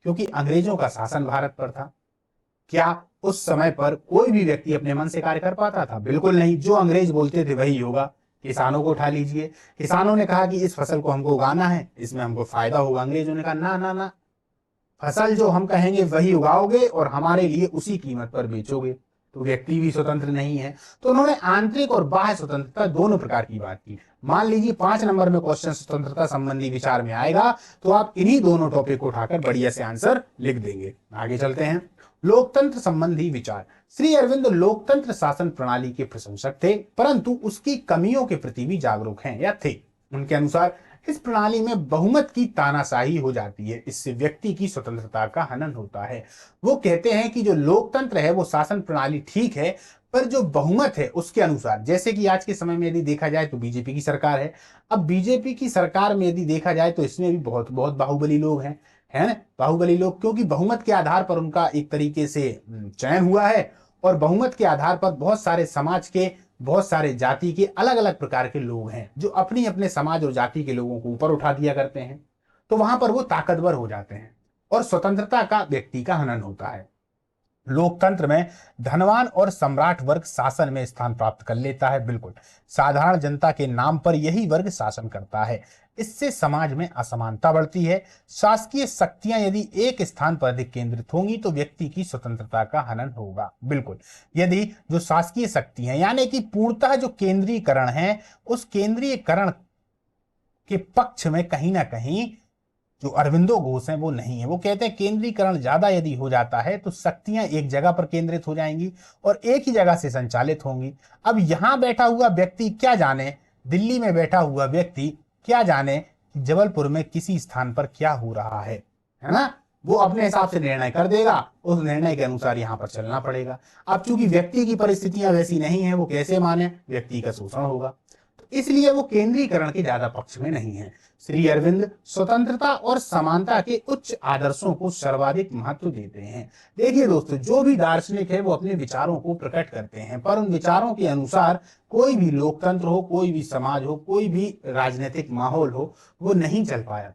क्योंकि अंग्रेजों का शासन भारत पर था। क्या उस समय पर कोई भी व्यक्ति अपने मन से कार्य कर पाता था? बिल्कुल नहीं। जो अंग्रेज बोलते थे वही होगा। किसानों को उठा लीजिए, किसानों ने कहा कि इस फसल को हमको उगाना है, इसमें हमको फायदा होगा। अंग्रेजों ने कहा ना ना ना, फसल जो हम कहेंगे वही उगाओगे और हमारे लिए उसी कीमत पर बेचोगे। तो व्यक्ति भी स्वतंत्र नहीं है। तो उन्होंने आंतरिक और बाह्य स्वतंत्रता दोनों प्रकार की बात की। मान लीजिए 5 नंबर में क्वेश्चन स्वतंत्रता संबंधी विचार में आएगा, तो आप इन्हीं दोनों टॉपिक को उठाकर बढ़िया से आंसर लिख देंगे। आगे चलते हैं। लोकतंत्र संबंधी विचार। श्री अरविंद लोकतंत्र शासन प्रणाली के प्रशंसक थे, परंतु उसकी कमियों के प्रति भी जागरूक हैं या थे। उनके अनुसार इस प्रणाली में बहुमत की तानाशाही हो जाती है, इससे व्यक्ति की स्वतंत्रता का हनन होता है। वो कहते हैं कि जो लोकतंत्र है वो शासन प्रणाली ठीक है, पर जो बहुमत है उसके अनुसार, जैसे कि आज के समय में यदि देखा जाए तो बीजेपी की सरकार है। अब बीजेपी की सरकार में यदि देखा जाए तो इसमें भी बहुत बहुत बाहुबली लोग हैं, है ना, बाहुबली लोग, क्योंकि बहुमत के आधार पर उनका एक तरीके से चयन हुआ है। और बहुमत के आधार पर बहुत सारे समाज के, बहुत सारे जाति के अलग अलग प्रकार के लोग हैं जो अपनी अपने समाज और जाति के लोगों को ऊपर उठा दिया करते हैं। तो वहां पर वो ताकतवर हो जाते हैं और स्वतंत्रता का व्यक्ति का हनन होता है। लोकतंत्र में धनवान और सम्राट वर्ग शासन में स्थान प्राप्त कर लेता है। बिल्कुल, साधारण जनता के नाम पर यही वर्ग शासन करता है। इससे समाज में असमानता बढ़ती है। शासकीय शक्तियां यदि एक स्थान पर अधिक केंद्रित होंगी तो व्यक्ति की स्वतंत्रता का हनन होगा। बिल्कुल, यदि जो शासकीय शक्ति है यानी कि पूर्णतः जो केंद्रीकरण है, उस केंद्रीयकरण के पक्ष में कहीं ना कहीं जो अरविंदो घोष हैं वो नहीं है। वो कहते हैं केंद्रीकरण ज्यादा यदि हो जाता है तो शक्तियां एक जगह पर केंद्रित हो जाएंगी और एक ही जगह से संचालित होंगी। अब यहां बैठा हुआ व्यक्ति क्या जाने, दिल्ली में बैठा हुआ व्यक्ति क्या जाने कि जबलपुर में किसी स्थान पर क्या हो रहा है ना। वो अपने हिसाब से निर्णय कर देगा, उस निर्णय के अनुसार यहां पर चलना पड़ेगा। अब चूंकि व्यक्ति की परिस्थितियां वैसी नहीं है, वो कैसे माने, व्यक्ति का शोषण होगा। इसलिए वो केंद्रीकरण के ज्यादा पक्ष में नहीं है। श्री अरविंद स्वतंत्रता और समानता के उच्च आदर्शों को सर्वाधिक महत्व देते हैं। देखिए दोस्तों, जो भी दार्शनिक है वो अपने विचारों को प्रकट करते हैं, पर उन विचारों के अनुसार कोई भी लोकतंत्र हो, कोई भी समाज हो, कोई भी राजनीतिक माहौल हो, वो नहीं चल पाया,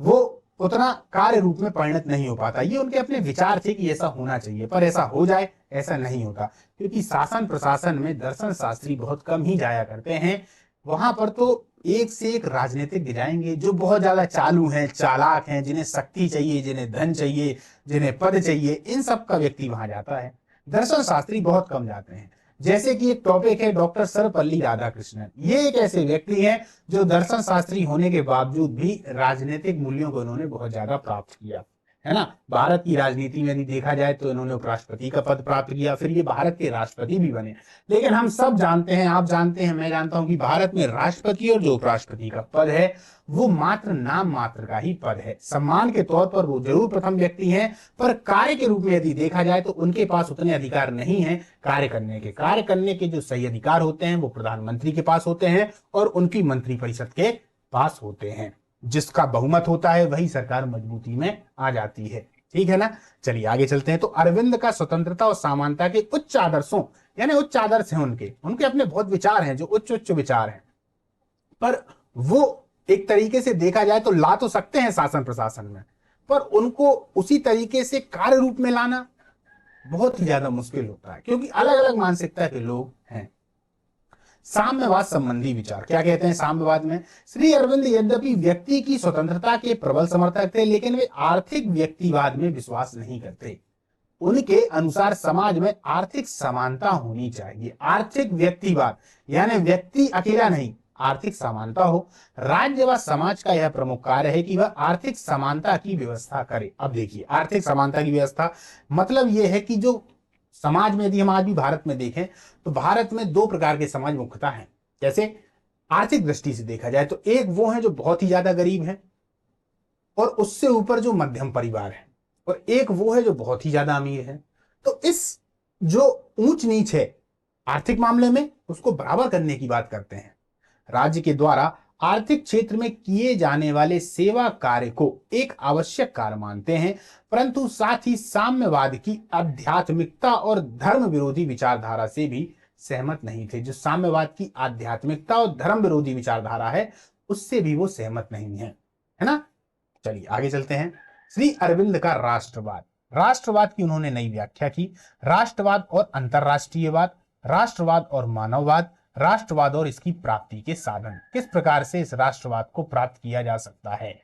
वो उतना कार्य रूप में परिणत नहीं हो पाता। ये उनके अपने विचार थे कि ऐसा होना चाहिए, पर ऐसा हो जाए ऐसा नहीं होता, क्योंकि शासन प्रशासन में दर्शन शास्त्री बहुत कम ही जाया करते हैं। वहां पर तो एक से एक राजनीतिक जाएंगे जो बहुत ज्यादा चालू हैं, चालाक हैं, जिन्हें शक्ति चाहिए, जिन्हें धन चाहिए, जिन्हें पद चाहिए, इन सब का व्यक्ति वहां जाता है। दर्शन शास्त्री बहुत कम जाते हैं। जैसे कि एक टॉपिक है डॉक्टर सर्वपल्ली राधाकृष्णन। ये एक ऐसे व्यक्ति हैं जो दर्शन शास्त्री होने के बावजूद भी राजनीतिक मूल्यों को इन्होंने बहुत ज्यादा प्राप्त किया, है ना। भारत की राजनीति में यदि देखा जाए तो इन्होंने उपराष्ट्रपति का पद प्राप्त किया, फिर ये भारत के राष्ट्रपति भी बने। लेकिन हम सब जानते हैं, आप जानते हैं, मैं जानता हूं कि भारत में राष्ट्रपति और जो उपराष्ट्रपति का पद है वो मात्र नाम मात्र का ही पद है। सम्मान के तौर पर वो जरूर प्रथम व्यक्ति हैं, पर कार्य के रूप में यदि देखा जाए तो उनके पास उतने अधिकार नहीं है कार्य करने के। कार्य करने के जो सही अधिकार होते हैं वो प्रधानमंत्री के पास होते हैं और उनकी मंत्रिपरिषद के पास होते हैं। जिसका बहुमत होता है वही सरकार मजबूती में आ जाती है, ठीक है ना। चलिए आगे चलते हैं। तो अरविंद का स्वतंत्रता और समानता के उच्च आदर्शों, यानी उच्च आदर्श हैं उनके अपने बहुत विचार हैं जो उच्च उच्च विचार हैं, पर वो एक तरीके से देखा जाए तो ला तो सकते हैं शासन प्रशासन में, पर उनको उसी तरीके से कार्य रूप में लाना बहुत ही ज्यादा मुश्किल होता है, क्योंकि अलग अलग मानसिकता के लोग हैं। साम्यवाद संबंधी विचार, क्या कहते हैं साम्यवाद में? श्री अरविंद यद्यपि व्यक्ति की स्वतंत्रता के प्रबल समर्थक थे, लेकिन वे आर्थिक व्यक्तिवाद में विश्वास नहीं करते। उनके अनुसार समाज में आर्थिक समानता होनी चाहिए। आर्थिक व्यक्तिवाद यानी व्यक्ति अकेला नहीं, आर्थिक समानता हो। राज्य व समाज का यह प्रमुख कार्य है कि वह आर्थिक समानता की व्यवस्था करे। अब देखिए, आर्थिक समानता की व्यवस्था मतलब यह है कि जो समाज में, यदि हम आज भी भारत में देखें तो भारत में दो प्रकार के समाज मुख्यतः हैं। जैसे आर्थिक दृष्टि से देखा जाए तो एक वो है जो बहुत ही ज्यादा गरीब है और उससे ऊपर जो मध्यम परिवार है, और एक वो है जो बहुत ही ज्यादा अमीर है। तो इस जो ऊंच नीच है आर्थिक मामले में, उसको बराबर करने की बात करते हैं। राज्य के द्वारा आर्थिक क्षेत्र में किए जाने वाले सेवा कार्य को एक आवश्यक कार्य मानते हैं, परंतु साथ ही साम्यवाद की आध्यात्मिकता और धर्म विरोधी विचारधारा से भी सहमत नहीं थे। जो साम्यवाद की आध्यात्मिकता और धर्म विरोधी विचारधारा है, उससे भी वो सहमत नहीं है ना। चलिए आगे चलते हैं। श्री अरविंद का राष्ट्रवाद। राष्ट्रवाद की उन्होंने नई व्याख्या की। राष्ट्रवाद और अंतरराष्ट्रीयवाद, राष्ट्रवाद और मानववाद, राष्ट्रवाद और इसकी प्राप्ति के साधन, किस प्रकार से इस राष्ट्रवाद को प्राप्त किया जा सकता है।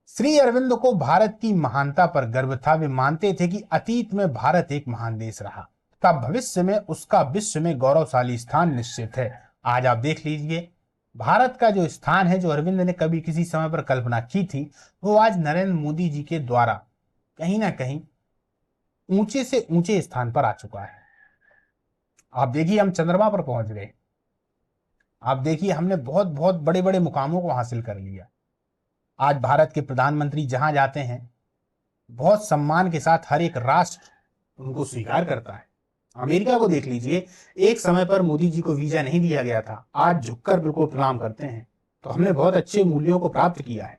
श्री अरविंद को भारत की महानता पर गर्व था। वे मानते थे कि अतीत में भारत एक महान देश रहा तथा भविष्य में उसका विश्व में गौरवशाली स्थान निश्चित है। आज आप देख लीजिए, भारत का जो स्थान है, जो अरविंद ने कभी किसी समय पर कल्पना की थी, वो आज नरेंद्र मोदी जी के द्वारा कहीं ना कहीं ऊंचे से ऊंचे स्थान पर आ चुका है। आप देखिए, हम चंद्रमा पर पहुंच गए। आप देखिए, हमने बहुत बहुत बड़े बड़े मुकामों को हासिल कर लिया। आज भारत के प्रधानमंत्री जहां जाते हैं, बहुत सम्मान के साथ हर एक राष्ट्र उनको स्वीकार करता है। अमेरिका को देख लीजिए, एक समय पर मोदी जी को वीजा नहीं दिया गया था, आज झुककर बिल्कुल प्रणाम करते हैं। तो हमने बहुत अच्छे मूल्यों को प्राप्त किया है।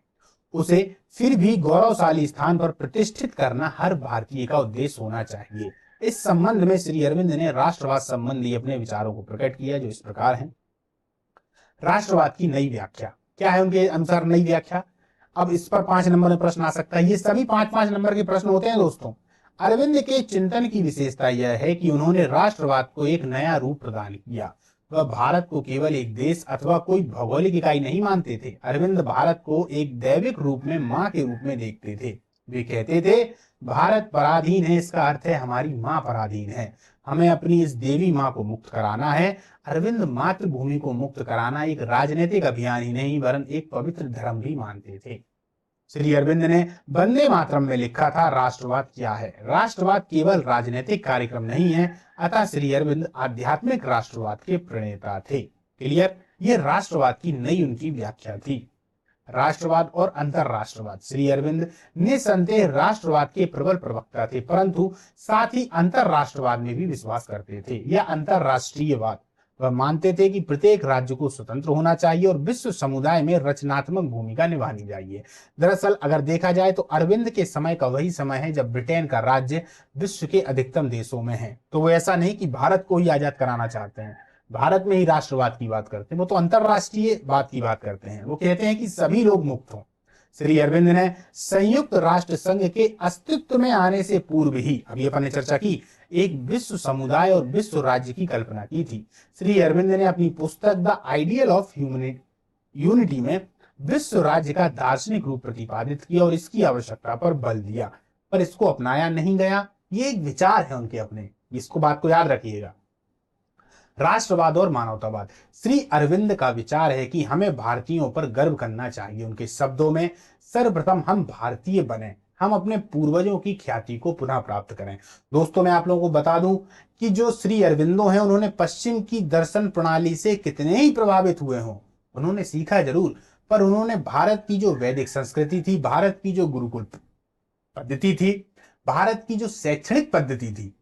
उसे फिर भी गौरवशाली स्थान पर प्रतिष्ठित करना हर भारतीय का उद्देश्य होना चाहिए। इस संबंध में श्री अरविंद ने राष्ट्रवाद संबंधी अपने विचारों को प्रकट किया, जो इस प्रकार हैं। राष्ट्रवाद की नई व्याख्या क्या है उनके अनुसार नई व्याख्या। अब इस पर 5 नंबर में प्रश्न आ सकता है। ये सभी 5-5 नंबर के प्रश्न होते हैं दोस्तों। अरविंद के चिंतन की विशेषता यह है कि उन्होंने राष्ट्रवाद को एक नया रूप प्रदान किया। वह भारत को केवल एक देश अथवा कोई भौगोलिक इकाई नहीं मानते थे। अरविंद भारत को एक दैविक रूप में मां के रूप में देखते थे। वे कहते थे, भारत पराधीन है, इसका अर्थ है हमारी मां पराधीन है। हमें अपनी इस देवी मां को मुक्त कराना है। अरविंद मातृभूमि को मुक्त कराना एक राजनीतिक अभियान ही नहीं, वरन एक पवित्र धर्म भी मानते थे। श्री अरविंद ने वंदे मातरम में लिखा था, राष्ट्रवाद क्या है। राष्ट्रवाद केवल राजनीतिक कार्यक्रम नहीं है, अतः श्री अरविंद आध्यात्मिक राष्ट्रवाद के प्रणेता थे। क्लियर। ये राष्ट्रवाद की नई उनकी व्याख्या थी। राष्ट्रवाद और अंतरराष्ट्रवाद। श्री अरविंद निसंदेह राष्ट्रवाद के प्रबल प्रवक्ता थे, परंतु साथ ही अंतरराष्ट्रवाद में भी विश्वास करते थे। यह अंतरराष्ट्रीयवाद, वह मानते थे कि प्रत्येक राज्य को स्वतंत्र होना चाहिए और विश्व समुदाय में रचनात्मक भूमिका निभानी चाहिए। दरअसल अगर देखा जाए तो अरविंद के समय का वही समय है जब ब्रिटेन का राज्य विश्व के अधिकतम देशों में है। तो वो ऐसा नहीं कि भारत को ही आजाद कराना चाहते हैं, भारत में ही राष्ट्रवाद की बात करते हैं, वो तो अंतरराष्ट्रीय बात की बात करते हैं। वो कहते हैं कि सभी लोग मुक्त हों। श्री अरविंद ने संयुक्त राष्ट्र संघ के अस्तित्व में आने से पूर्व ही, अभी अपन ने चर्चा की, एक विश्व समुदाय और विश्व राज्य की कल्पना की थी। श्री अरविंद ने अपनी पुस्तक द आइडियल ऑफ यूनिटी में विश्व राज्य का दार्शनिक रूप प्रतिपादित किया और इसकी आवश्यकता पर बल दिया, पर इसको अपनाया नहीं गया। ये एक विचार है उनके अपने, इसको बात को याद रखिएगा। राष्ट्रवाद और मानवतावाद। श्री अरविंद का विचार है कि हमें भारतीयों पर गर्व करना चाहिए। उनके शब्दों में, सर्वप्रथम हम भारतीय बने, हम अपने पूर्वजों की ख्याति को पुनः प्राप्त करें। दोस्तों मैं आप लोगों को बता दूं कि जो श्री अरविंदो हैं, उन्होंने पश्चिम की दर्शन प्रणाली से कितने ही प्रभावित हुए हों, उन्होंने सीखा जरूर, पर उन्होंने भारत की जो वैदिक संस्कृति थी, भारत की जो गुरुकुल पद्धति थी, भारत की जो शैक्षणिक पद्धति थी,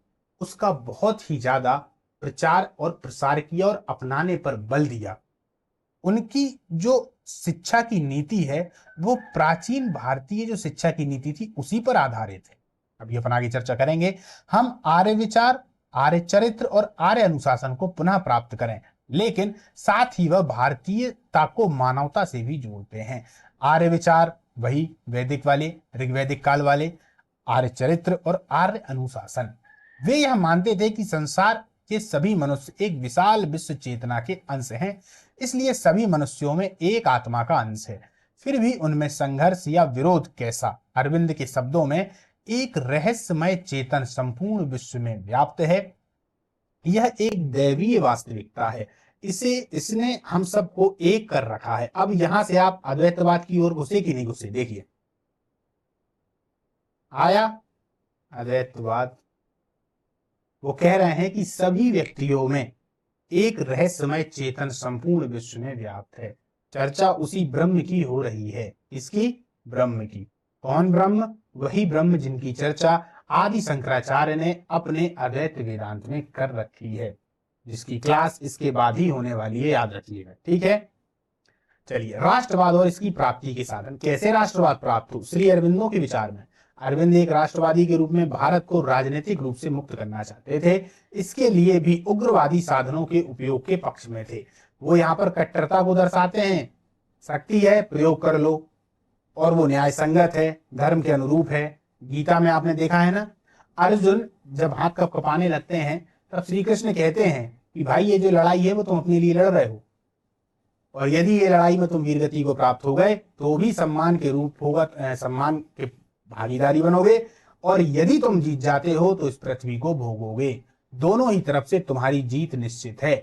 उसका बहुत ही ज्यादा प्रचार और प्रसार किया और अपनाने पर बल दिया। उनकी जो शिक्षा की नीति है, वो प्राचीन भारतीय जो शिक्षा की नीति थी उसी पर आधारित है। अभी अपन आगे चर्चा करेंगे। हम आर्य विचार, आर्य चरित्र और आर्य अनुशासन को पुनः प्राप्त करें, लेकिन साथ ही वह भारतीयता को मानवता से भी जोड़ते हैं। आर्य विचार वही वैदिक वाले, ऋग्वैदिक काल वाले, आर्य चरित्र और आर्य अनुशासन। वे यह मानते थे कि संसार के सभी मनुष्य एक विशाल विश्व चेतना के अंश हैं, इसलिए सभी मनुष्यों में एक आत्मा का अंश है। फिर भी उनमें संघर्ष या विरोध कैसा? अरविंद के शब्दों में, एक रहस्यमय चेतन संपूर्ण विश्व में व्याप्त है। यह एक दैवीय वास्तविकता है, इसने हम सबको एक कर रखा है। अब यहां से आप अद्वैतवाद की ओर घुसे कि नहीं घुसे, देखिए आया अद्वैतवाद। वो कह रहे हैं कि सभी व्यक्तियों में एक रहस्यमय चेतन संपूर्ण विश्व में व्याप्त है। चर्चा उसी ब्रह्म की हो रही है। इसकी? ब्रह्म की। कौन ब्रह्म? वही ब्रह्म जिनकी चर्चा आदि शंकराचार्य ने अपने अद्वैत वेदांत में कर रखी है, जिसकी क्लास इसके बाद ही होने वाली है, याद रखिएगा, ठीक है। चलिए, राष्ट्रवाद और इसकी प्राप्ति के साधन। कैसे राष्ट्रवाद प्राप्त हो? श्री अरविंदो के विचार में अरविंद एक राष्ट्रवादी के रूप में भारत को राजनीतिक रूप से मुक्त करना चाहते थे। इसके लिए भी उग्रवादी साधनों के उपयोग के पक्ष में थे। वो यहाँ पर कट्टरता को दर्शाते हैं, शक्ति है प्रयोग कर लो, और वो न्याय संगत है, धर्म के अनुरूप है। गीता में आपने देखा है ना, अर्जुन जब हाथ कपाने लगते हैं तब श्री कृष्ण कहते हैं कि भाई ये जो लड़ाई है वो तुम अपने लिए लड़ रहे हो, और यदि ये लड़ाई में तुम वीरगति को प्राप्त हो गए तो भी सम्मान के रूप होगा, सम्मान के भागीदारी बनोगे, और यदि तुम जीत जाते हो तो इस पृथ्वी को भोगोगे। दोनों ही तरफ से तुम्हारी जीत निश्चित है।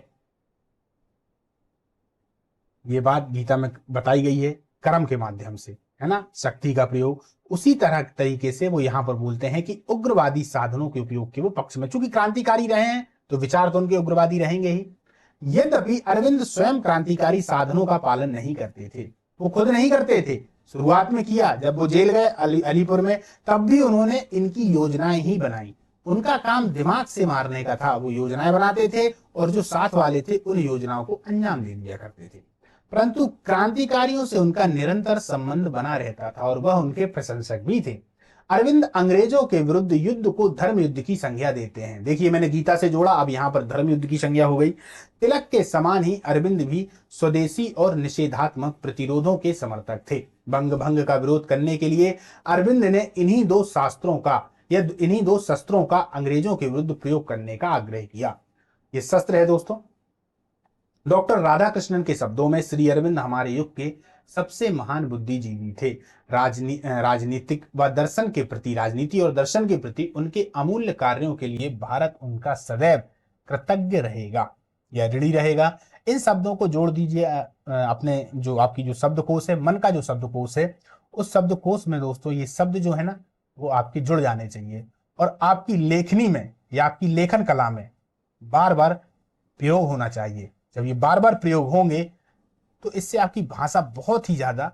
ये बात गीता में बताई गई है कर्म के माध्यम से, है ना, शक्ति का प्रयोग। उसी तरह तरीके से वो यहां पर बोलते हैं कि उग्रवादी साधनों के उपयोग के वो पक्ष में, चूंकि क्रांतिकारी रहे हैं तो विचार तो उनके उग्रवादी रहेंगे ही। यद्यपि अरविंद स्वयं क्रांतिकारी साधनों का पालन नहीं करते थे, वो खुद नहीं करते थे। शुरुआत में किया, जब वो जेल गए अलीपुर में, तब भी उन्होंने इनकी योजनाएं ही बनाई। उनका काम दिमाग से मारने का था। वो योजनाएं बनाते थे और जो साथ वाले थे उन योजनाओं को अंजाम दे दिया करते थे। परंतु क्रांतिकारियों से उनका निरंतर संबंध बना रहता था और वह उनके प्रशंसक भी थे। अरविंद अंग्रेजों के विरुद्ध युद्ध को धर्म युद्ध की संज्ञा देते हैं। देखिए, मैंने गीता से जोड़ा, अब यहां पर धर्म युद्ध की संज्ञा हो गई। तिलक के समान ही अरविंद भी स्वदेशी और निषेधात्मक प्रतिरोधों के समर्थक थे। बंग भंग का विरोध करने के लिए अरविंद ने इन्हीं दो शस्त्रों का अंग्रेजों के विरुद्ध प्रयोग करने का आग्रह किया। ये शस्त्र है दोस्तों। डॉक्टर राधाकृष्णन के शब्दों में श्री अरविंद हमारे युग के सबसे महान बुद्धिजीवी थे। राजनीतिक व दर्शन के प्रति, राजनीति और दर्शन के प्रति उनके अमूल्य कार्यों के लिए भारत उनका सदैव कृतज्ञ रहेगा या ऋणी रहेगा। इन शब्दों को जोड़ दीजिए अपने जो आपकी जो शब्दकोश है, मन का जो शब्दकोश है, उस शब्दकोश में दोस्तों ये शब्द जो है ना वो आपके जुड़ जाने चाहिए, और आपकी लेखनी में या आपकी लेखन कला में बार बार प्रयोग होना चाहिए। जब ये बार बार प्रयोग होंगे तो इससे आपकी भाषा बहुत ही ज्यादा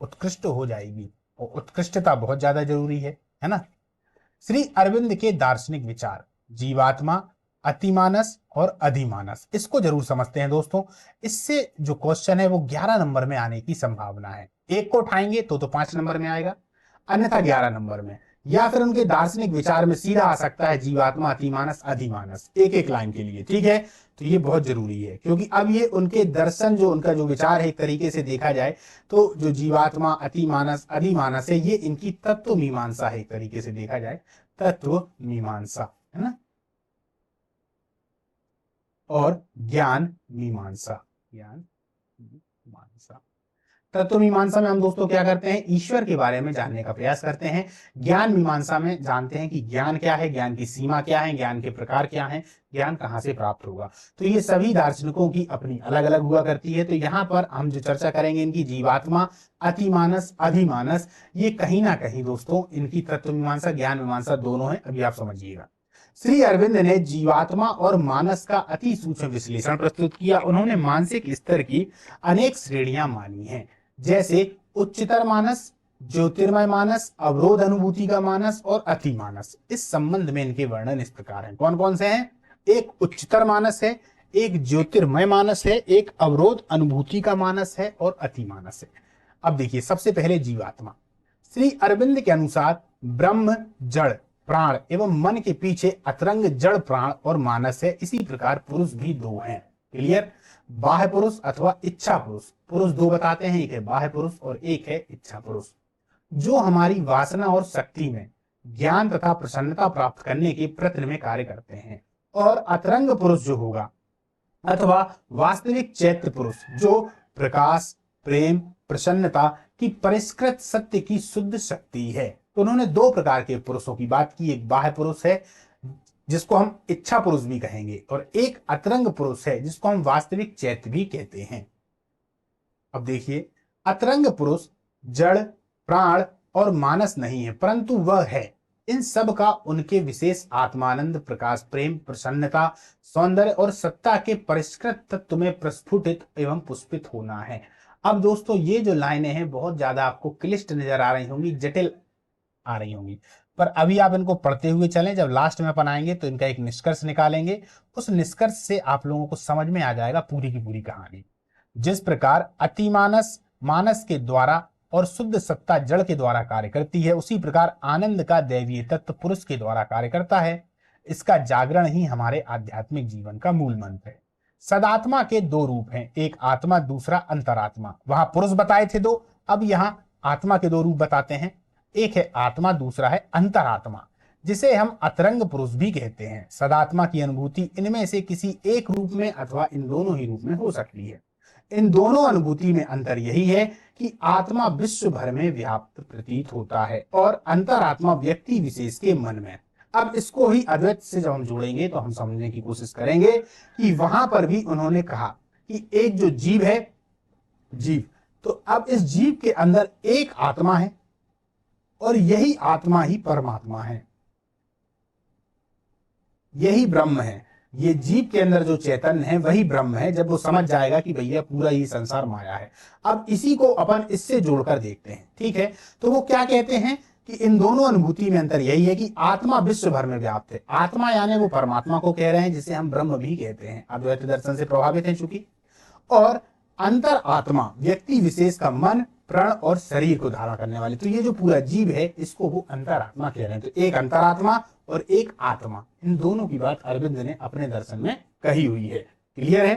उत्कृष्ट हो जाएगी, और उत्कृष्टता बहुत ज्यादा जरूरी है ना। श्री अरविंद के दार्शनिक विचार, जीवात्मा, अतिमानस और अधिमानस, इसको जरूर समझते हैं दोस्तों। इससे जो क्वेश्चन है वो 11 नंबर में आने की संभावना है। एक को उठाएंगे तो 5 नंबर में आएगा, अन्यथा 11 नंबर में, या फिर उनके दार्शनिक विचार में सीधा आ सकता है जीवात्मा, अतिमानस, अधिमानस, एक एक लाइन के लिए। ठीक है, तो ये बहुत जरूरी है, क्योंकि अब ये उनके दर्शन, जो उनका जो विचार है, एक तरीके से देखा जाए तो जो जीवात्मा, अतिमानस, अधिमानस है, ये इनकी तत्व मीमांसा है। एक तरीके से देखा जाए तत्व मीमांसा, है ना, और ज्ञान मीमांसा। तत्व मीमांसा में हम दोस्तों क्या करते हैं, ईश्वर के बारे में जानने का प्रयास करते हैं। ज्ञान मीमांसा में जानते हैं कि ज्ञान क्या है, ज्ञान की सीमा क्या है, ज्ञान के प्रकार क्या हैं, ज्ञान कहाँ से प्राप्त होगा। तो ये सभी दार्शनिकों की अपनी अलग अलग हुआ करती है। तो यहाँ पर हम जो चर्चा करेंगे इनकी जीवात्मा, अतिमानस, अधिमानस, ये कहीं ना कहीं दोस्तों इनकी तत्व मीमांसा, ज्ञान मीमांसा दोनों है। अभी आप समझिएगा। श्री अरविंद ने जीवात्मा और मानस का अति सूक्ष्म विश्लेषण प्रस्तुत किया। उन्होंने मानसिक स्तर की अनेक श्रेणियां मानी हैं, जैसे उच्चतर मानस, ज्योतिर्मय मानस, अवरोध अनुभूति का मानस और अति मानस। इस संबंध में इनके वर्णन इस प्रकार हैं। कौन कौन से हैं? एक उच्चतर मानस है, एक ज्योतिर्मय मानस है, एक अवरोध अनुभूति का मानस है और अति मानस है। अब देखिए, सबसे पहले जीवात्मा। श्री अरविंद के अनुसार ब्रह्म जड़, प्राण एवं मन के पीछे अतरंग जड़ प्राण और मानस है। इसी प्रकार पुरुष भी दो हैं। क्लियर? बाह्य पुरुष अथवा इच्छा पुरुष। पुरुष दो बताते हैं, एक है बाह्य पुरुष और एक है इच्छा पुरुष, जो हमारी वासना और शक्ति में ज्ञान तथा प्रसन्नता प्राप्त करने के प्रयत्न में कार्य करते हैं। और अतरंग पुरुष जो होगा अथवा वास्तविक चैत्य पुरुष, जो प्रकाश, प्रेम, प्रसन्नता की परिष्कृत सत्य की शुद्ध शक्ति है। तो उन्होंने दो प्रकार के पुरुषों की बात की। एक बाह्य पुरुष है जिसको हम इच्छा पुरुष भी कहेंगे, और एक अतरंग पुरुष है जिसको हम वास्तविक चैत्य भी कहते हैं। अब देखिए, अतरंग पुरुष जड़, प्राण और मानस नहीं है, परंतु वह है। इन सब का उनके विशेष आत्मानंद, प्रकाश, प्रेम, प्रसन्नता, सौंदर्य और सत्ता के परिष्कृत तत्व में प्रस्फुटित एवं पुष्पित होना है। अब दोस्तों, ये जो लाइनें हैं बहुत ज्यादा आपको क्लिष्ट नजर आ रही होंगी, जटिल आ रही होंगी, पर अभी आप इनको पढ़ते हुए चलें। जब लास्ट में अपन आएंगे तो इनका एक निष्कर्ष निकालेंगे। उस निष्कर्ष से आप लोगों को समझ में आ जाएगा पूरी की पूरी कहानी। जिस प्रकार अतिमानस मानस के द्वारा और शुद्ध सत्ता जड़ के द्वारा कार्य करती है, उसी प्रकार आनंद का दैवीय तत्व पुरुष के द्वारा कार्य करता है। इसका जागरण ही हमारे आध्यात्मिक जीवन का मूल मंत्र है। सदात्मा के दो रूप हैं, एक आत्मा, दूसरा अंतरात्मा। वहां पुरुष बताए थे दो, अब यहां आत्मा के दो रूप बताते हैं। एक है आत्मा, दूसरा है अंतरात्मा, जिसे हम अतरंग पुरुष भी कहते हैं। सदात्मा की अनुभूति इनमें से किसी एक रूप में अथवा इन दोनों ही रूप में हो सकती है। इन दोनों अनुभूति में अंतर यही है कि आत्मा विश्व भर में व्याप्त प्रतीत होता है और अंतरात्मा व्यक्ति विशेष के मन में। अब इसको ही अद्वैत से जब हम जोड़ेंगे तो हम समझने की कोशिश करेंगे कि वहां पर भी उन्होंने कहा कि एक जो जीव है, जीव, तो अब इस जीव के अंदर एक आत्मा है और यही आत्मा ही परमात्मा है, यही ब्रह्म है। ये जीव के अंदर जो चैतन्य है वही ब्रह्म है। जब वो समझ जाएगा कि भैया पूरा ये संसार माया है, अब इसी को अपन इससे जोड़कर देखते हैं, ठीक है। तो वो क्या कहते हैं कि इन दोनों अनुभूति में अंतर यही है कि आत्मा विश्व भर में व्याप्त है। आत्मा यानी वो परमात्मा को कह रहे हैं, जिसे हम ब्रह्म भी कहते हैं, अद्वैत दर्शन से प्रभावित हैं चूंकि। और अंतर आत्मा व्यक्ति विशेष का मन, प्राण और शरीर को धारण करने वाले। तो ये जो पूरा जीव है इसको वो अंतरात्मा कह रहे हैं। तो एक अंतरात्मा और एक आत्मा, इन दोनों की बात अरविंद ने अपने दर्शन में कही हुई है। क्लियर है।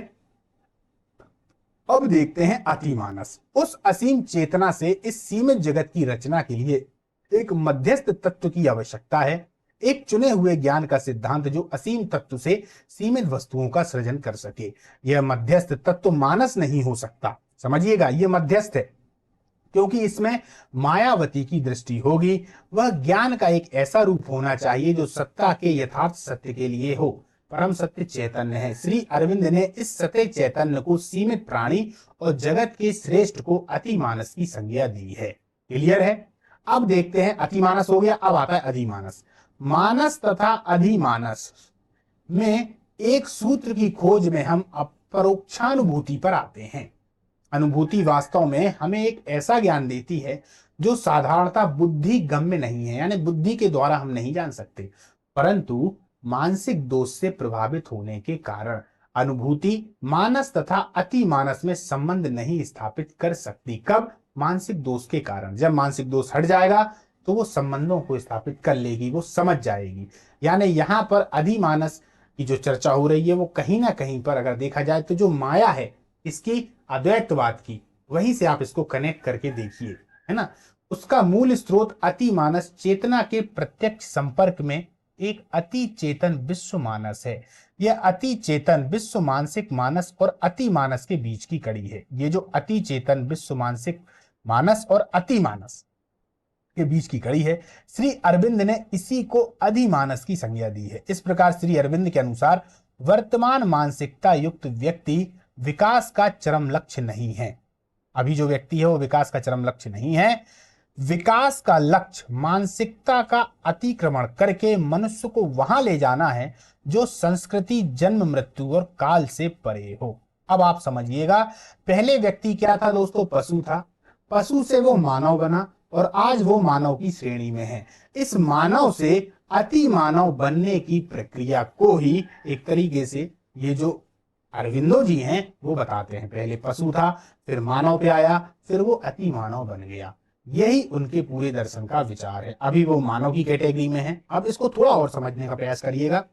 अब देखते हैं अतिमानस। उस असीम चेतना से इस सीमित जगत की रचना के लिए एक मध्यस्थ तत्व की आवश्यकता है, एक चुने हुए ज्ञान का सिद्धांत जो असीम तत्व से सीमित वस्तुओं का सृजन कर सके। यह मध्यस्थ तत्व मानस नहीं हो सकता, समझिएगा, यह मध्यस्थ है, क्योंकि इसमें मायावती की दृष्टि होगी। वह ज्ञान का एक ऐसा रूप होना चाहिए जो सत्ता के यथार्थ सत्य के लिए हो। परम सत्य चैतन्य है। श्री अरविंद ने इस सत्य चैतन्य को सीमित प्राणी और जगत के श्रेष्ठ को अतिमानस की संज्ञा दी है। क्लियर है। अब देखते हैं, अतिमानस हो गया, अब आता है अधिमानस। मानस तथा अधिमानस में एक सूत्र की खोज में हम परोक्षानुभूति पर आते हैं। अनुभूति वास्तव में हमें एक ऐसा ज्ञान देती है जो साधारणतः बुद्धि गम्य नहीं है, यानी बुद्धि के द्वारा हम नहीं जान सकते, परंतु मानसिक दोष से प्रभावित होने के कारण अनुभूति मानस तथा अतिमानस में संबंध नहीं स्थापित कर सकती। कब? मानसिक दोष के कारण। जब मानसिक दोष हट जाएगा तो वो संबंधों को स्थापित कर लेगी, वो समझ जाएगी। यानी यहां पर अधिमानस की जो चर्चा हो रही है वो कहीं ना कहीं पर अगर देखा जाए तो जो माया है इसकी अद्वैतवाद की, वहीं से आप इसको कनेक्ट करके देखिए, है ना। उसका मूल स्रोत अतिमानस चेतना के प्रत्यक्ष संपर्क में एक अति चेतन विश्व मानस है। यह अति चेतन विश्व मानसिक मानस और अति मानस के बीच की कड़ी है। ये जो अति चेतन विश्व मानसिक मानस और अति मानस के बीच की कड़ी है, श्री अरविंद ने इसी को अधिमानस की संज्ञा दी है। इस प्रकार श्री अरविंद के अनुसार वर्तमान मानसिकता युक्त व्यक्ति विकास का चरम लक्ष्य नहीं है। अभी जो व्यक्ति है वो विकास का चरम लक्ष्य नहीं है। विकास का लक्ष्य मानसिकता का अतिक्रमण करके मनुष्य को वहां ले जाना है जो संस्कृति, जन्म, मृत्यु और काल से परे हो। अब आप समझिएगा, पहले व्यक्ति क्या था दोस्तों? पशु था। पशु से वो मानव बना और आज वो मानव की श्रेणी में है। इस मानव से अति मानव बनने की प्रक्रिया को ही एक तरीके से ये जो अरविंदो जी हैं वो बताते हैं। पहले पशु था, फिर मानव पे आया, फिर वो अति मानव बन गया। यही उनके पूरे दर्शन का विचार है। अभी वो मानव की कैटेगरी में है। अब इसको थोड़ा और समझने का प्रयास करिएगा।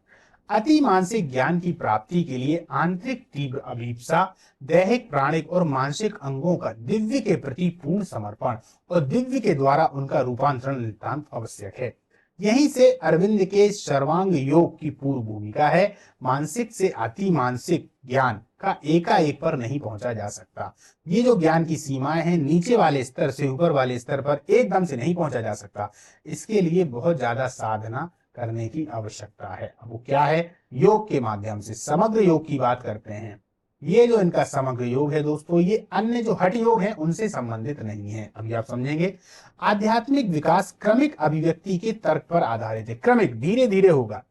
अति मानसिक ज्ञान की प्राप्ति के लिए आंतरिक तीव्र अभिप्सा, दैहिक, प्राणिक और मानसिक अंगों का दिव्य के प्रति पूर्ण समर्पण और दिव्य के द्वारा उनका रूपांतरण नितांत आवश्यक है। यहीं से अरविंद के सर्वांग योग की पूर्व भूमिका है। मानसिक से अति मानसिक ज्ञान का एकाएक पर नहीं पहुंचा जा सकता। ये जो ज्ञान की सीमाएं हैं, नीचे वाले स्तर से ऊपर वाले स्तर पर एकदम से नहीं पहुंचा जा सकता। इसके लिए बहुत ज्यादा साधना करने की आवश्यकता है। अब वो क्या है? योग के माध्यम से समग्र योग की बात करते हैं। ये जो इनका समग्र योग है दोस्तों, ये अन्य जो हठ योग है उनसे संबंधित नहीं है। अभी आप समझेंगे। आध्यात्मिक विकास क्रमिक अभिव्यक्ति के तर्क पर आधारित है। क्रमिक, धीरे धीरे होगा।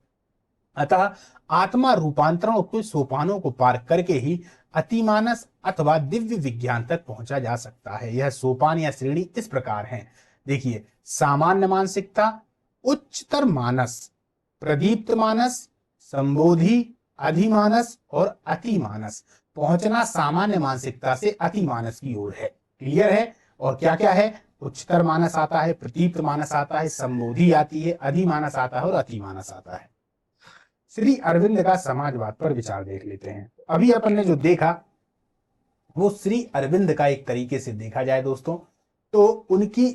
अतः आत्मा रूपांतरण के सोपानों को पार करके ही अतिमानस अथवा दिव्य विज्ञान तक पहुंचा जा सकता है। यह सोपान या श्रेणी इस प्रकार है। देखिए, सामान्य मानसिकता, उच्चतर मानस, प्रदीप्त मानस, संबोधि, अधिमानस और अतिमानस। पहुंचना सामान्य मानसिकता से अतिमानस की ओर है। क्लियर है? और क्या क्या है? उच्चतर मानस आता है, प्रतीप्त मानस आता है, संबोधि आती है, अधिमानस आता है और अतिमानस आता है। श्री अरविंद का समाजवाद पर विचार देख लेते हैं। अभी अपन ने जो देखा वो श्री अरविंद का एक तरीके से देखा जाए दोस्तों तो उनकी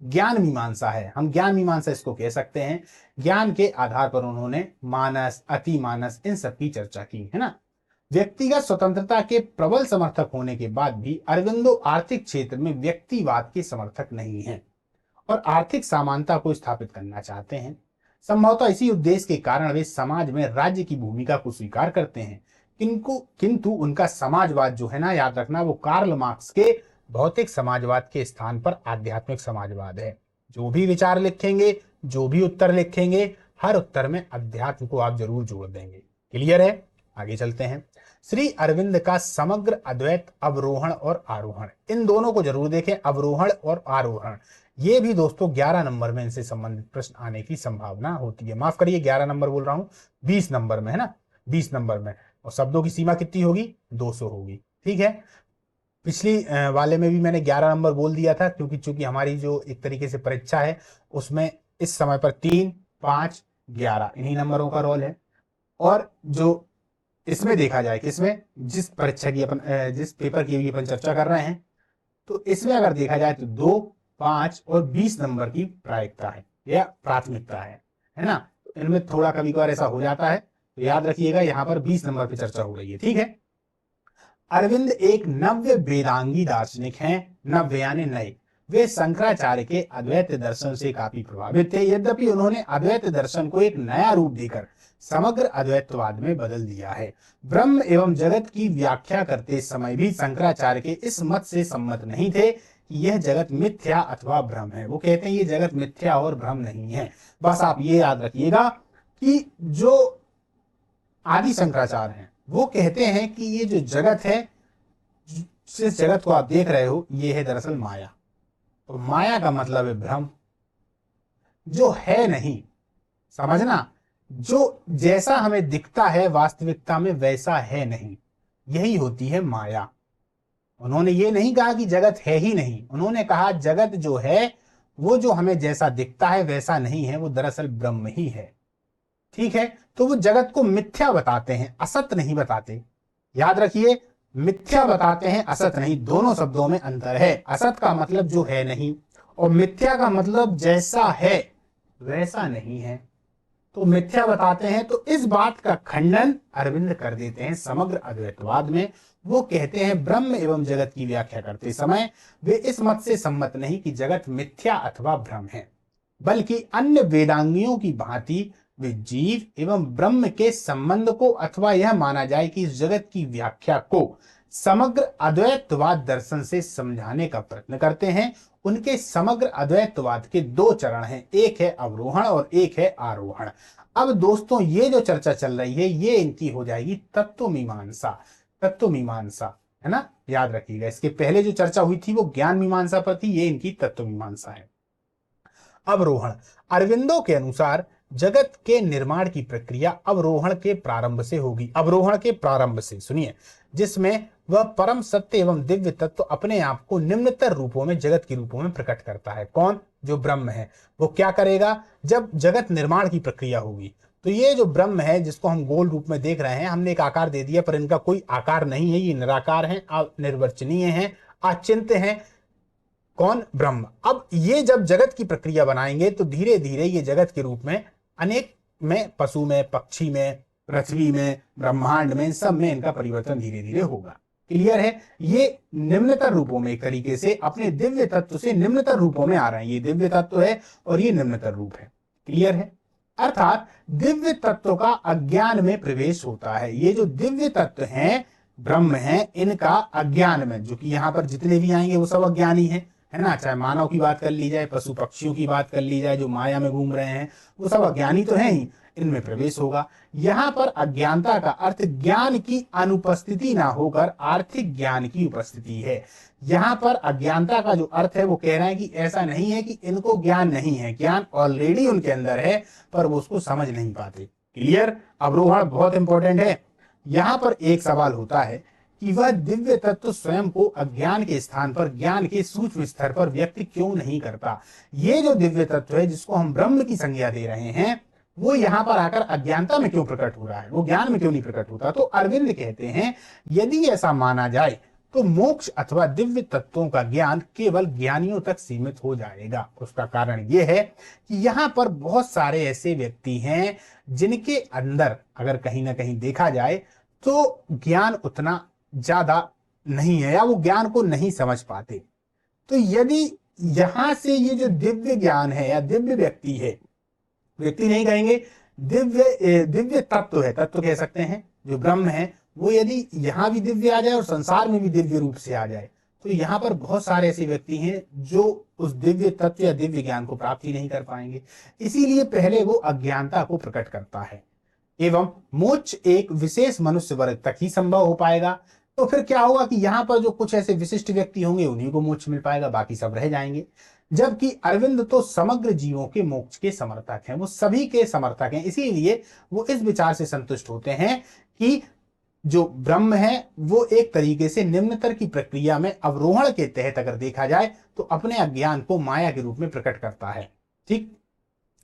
ज्ञान मीमांसा है। हम ज्ञान मीमांसा इसको कह सकते हैं। ज्ञान के आधार पर उन्होंने मानस, अतिमानस इन सब की चर्चा की है ना। व्यक्तिगत स्वतंत्रता के प्रबल समर्थक होने के बाद भी अरविंदो आर्थिक क्षेत्र में व्यक्तिवाद के समर्थक नहीं हैं और आर्थिक समानता को स्थापित करना चाहते हैं। संभवतः इसी उद्देश्य के कारण वे समाज में राज्य की भूमिका को स्वीकार करते हैं, किंतु उनका समाजवाद जो है ना, याद रखना, वो कार्ल मार्क्स के भौतिक समाजवाद के स्थान पर आध्यात्मिक समाजवाद है। जो भी विचार लिखेंगे, जो भी उत्तर लिखेंगे, हर उत्तर में अध्यात्म को आप जरूर जोड़ देंगे। क्लियर है? आगे चलते हैं। श्री अरविंद का समग्र अद्वैत अवरोहण और आरोहण, इन दोनों को जरूर देखें, अवरोहण और आरोहण। ये भी दोस्तों 11 नंबर में इनसे संबंधित प्रश्न आने की संभावना होती है। माफ करिए, 11 नंबर बोल रहा हूं, 20 नंबर में है ना, 20 नंबर में। और शब्दों की सीमा कितनी होगी? 200 होगी। ठीक है, पिछली वाले में भी मैंने 11 नंबर बोल दिया था, क्योंकि चूंकि हमारी जो एक तरीके से परीक्षा है उसमें इस समय पर 3, 5, 11 इन्हीं नंबरों का रोल है। और जो इसमें देखा जाए, किसमें, जिस परीक्षा की अपन, जिस पेपर की भी अपन चर्चा कर रहे हैं, तो इसमें अगर देखा जाए तो 2, 5 और 20 नंबर की प्रायिकता है या प्राथमिकता है ना। तो इनमें थोड़ा कभी कभार ऐसा हो जाता है, तो याद रखिएगा यहाँ पर 20 नंबर पे चर्चा हो रही है। ठीक है। अरविंद एक नव्य वेदांगी दार्शनिक हैं। नव्य यानी नए। वे शंकराचार्य के अद्वैत दर्शन से काफी प्रभावित थे, यद्यपि उन्होंने अद्वैत दर्शन को एक नया रूप देकर समग्र अद्वैतवाद में बदल दिया है। ब्रह्म एवं जगत की व्याख्या करते समय भी शंकराचार्य के इस मत से सम्मत नहीं थे कि यह जगत मिथ्या अथवा भ्रम है। वो कहते हैं ये जगत मिथ्या और भ्रम नहीं है। बस आप ये याद रखिएगा कि जो आदि शंकराचार्य हैं वो कहते हैं कि ये जो जगत है, जिस जगत को आप देख रहे हो, ये है दरअसल माया। तो माया का मतलब है भ्रम, जो है नहीं। समझना, जो जैसा हमें दिखता है वास्तविकता में वैसा है नहीं, यही होती है माया। उन्होंने ये नहीं कहा कि जगत है ही नहीं, उन्होंने कहा जगत जो है वो जो हमें जैसा दिखता है वैसा नहीं है, वो दरअसल ब्रह्म ही है। ठीक है, तो वो जगत को मिथ्या बताते हैं, असत नहीं बताते। याद रखिए, मिथ्या बताते हैं, असत नहीं। दोनों शब्दों में अंतर है। असत का मतलब जो है नहीं, और मिथ्या का मतलब जैसा है वैसा नहीं है। तो मिथ्या बताते हैं, तो इस बात का खंडन अरविंद कर देते हैं समग्र अद्वैतवाद में। वो कहते हैं ब्रह्म एवं जगत की व्याख्या करते समय वे इस मत से सम्मत नहीं कि जगत मिथ्या अथवा भ्रम है, बल्कि अन्य वेदांगियों की भांति वे जीव एवं ब्रह्म के संबंध को, अथवा यह माना जाए कि इस जगत की व्याख्या को समग्र अद्वैतवाद दर्शन से समझाने का प्रयत्न करते हैं। उनके समग्र अद्वैतवाद के 2 चरण हैं, एक है अवरोहण और एक है आरोहण। अब दोस्तों ये जो चर्चा चल रही है ये इनकी हो जाएगी तत्व मीमांसा। तत्व मीमांसा है ना, याद रखिएगा। इसके पहले जो चर्चा हुई थी वो ज्ञान मीमांसा पर थी, ये इनकी तत्व मीमांसा है। अवरोहण, अरविंदो के अनुसार जगत के निर्माण की प्रक्रिया अवरोहण के प्रारंभ से होगी। अवरोहण के प्रारंभ से, सुनिए, जिसमें वह परम सत्य एवं दिव्य तत्व अपने आप को निम्नतर रूपों में, जगत के रूपों में प्रकट करता है। कौन? जो ब्रह्म है। वो क्या करेगा? जब जगत निर्माण की प्रक्रिया होगी तो ये जो ब्रह्म है, जिसको हम गोल रूप में देख रहे हैं, हमने एक आकार दे दिया पर इनका कोई आकार नहीं है, ये निराकार है, अनिर्वचनीय है, अचिंत्य है। कौन? ब्रह्म। अब ये जब जगत की प्रक्रिया बनाएंगे तो धीरे धीरे ये जगत के रूप में अनेक में, पशु में, पक्षी में, पृथ्वी में, ब्रह्मांड में, सब में इनका परिवर्तन धीरे धीरे होगा। क्लियर है? ये निम्नतर रूपों में एक तरीके से अपने दिव्य तत्व से निम्नतर रूपों में आ रहे हैं। ये दिव्य तत्व है और ये निम्नतर रूप है। क्लियर है? अर्थात दिव्य तत्व का अज्ञान में प्रवेश होता है। ये जो दिव्य तत्व हैं, ब्रह्म हैं, इनका अज्ञान में, जो कि यहाँ पर जितने भी आएंगे वो सब अज्ञानी है ना। चाहे मानव की बात कर ली जाए, पशु पक्षियों की बात कर ली जाए, जो माया में घूम रहे हैं, वो सब अज्ञानी तो है ही, इनमें प्रवेश होगा। यहां पर अज्ञानता का अर्थ ज्ञान की अनुपस्थिति ना होकर आर्थिक ज्ञान की उपस्थिति है। यहां पर अज्ञानता का जो अर्थ है वो कह रहे हैं कि ऐसा नहीं है कि इनको ज्ञान नहीं है, ज्ञान ऑलरेडी उनके अंदर है पर वो उसको समझ नहीं पाते। क्लियर। अवरोहण बहुत इंपॉर्टेंट है। यहां पर एक सवाल होता है कि वह दिव्य तत्व स्वयं को अज्ञान के स्थान पर ज्ञान के सूक्ष्म स्तर पर व्यक्त क्यों नहीं करता। ये जो दिव्य तत्व है जिसको हम ब्रह्म की संज्ञा दे रहे हैं, वो यहां पर आकर अज्ञानता में क्यों प्रकट हो रहा है, वो ज्ञान में क्यों नहीं प्रकट होता। तो अरविंद कहते हैं यदि ऐसा माना जाए तो मोक्ष अथवा दिव्य तत्वों का ज्ञान केवल ज्ञानियों तक सीमित हो जाएगा। उसका कारण यह है कि यहां पर बहुत सारे ऐसे व्यक्ति हैं जिनके अंदर अगर कहीं ना कहीं देखा जाए तो ज्ञान उतना ज्यादा नहीं है या वो ज्ञान को नहीं समझ पाते। तो यदि यहां से ये जो दिव्य ज्ञान है या दिव्य व्यक्ति है, व्यक्ति नहीं कहेंगे, दिव्य तत्व है, तत्व कह सकते हैं, जो ब्रह्म है, वो यदि यहां भी दिव्य आ जाए और संसार में भी दिव्य रूप से आ जाए तो यहां पर बहुत सारे ऐसे व्यक्ति हैं जो उस दिव्य तत्व या दिव्य ज्ञान को प्राप्त ही नहीं कर पाएंगे। इसीलिए पहले वो अज्ञानता को प्रकट करता है एवं मोक्ष एक विशेष मनुष्य वर्ग तक ही संभव हो पाएगा। तो फिर क्या होगा कि यहाँ पर जो कुछ ऐसे विशिष्ट व्यक्ति होंगे उन्हीं को मोक्ष मिल पाएगा, बाकी सब रह जाएंगे। जबकि अरविंद तो समग्र जीवों के मोक्ष के समर्थक हैं, वो सभी के समर्थक हैं। इसीलिए वो इस विचार से संतुष्ट होते हैं कि जो ब्रह्म है वो एक तरीके से निम्नतर की प्रक्रिया में अवरोहण के तहत अगर देखा जाए तो अपने अज्ञान को माया के रूप में प्रकट करता है। ठीक।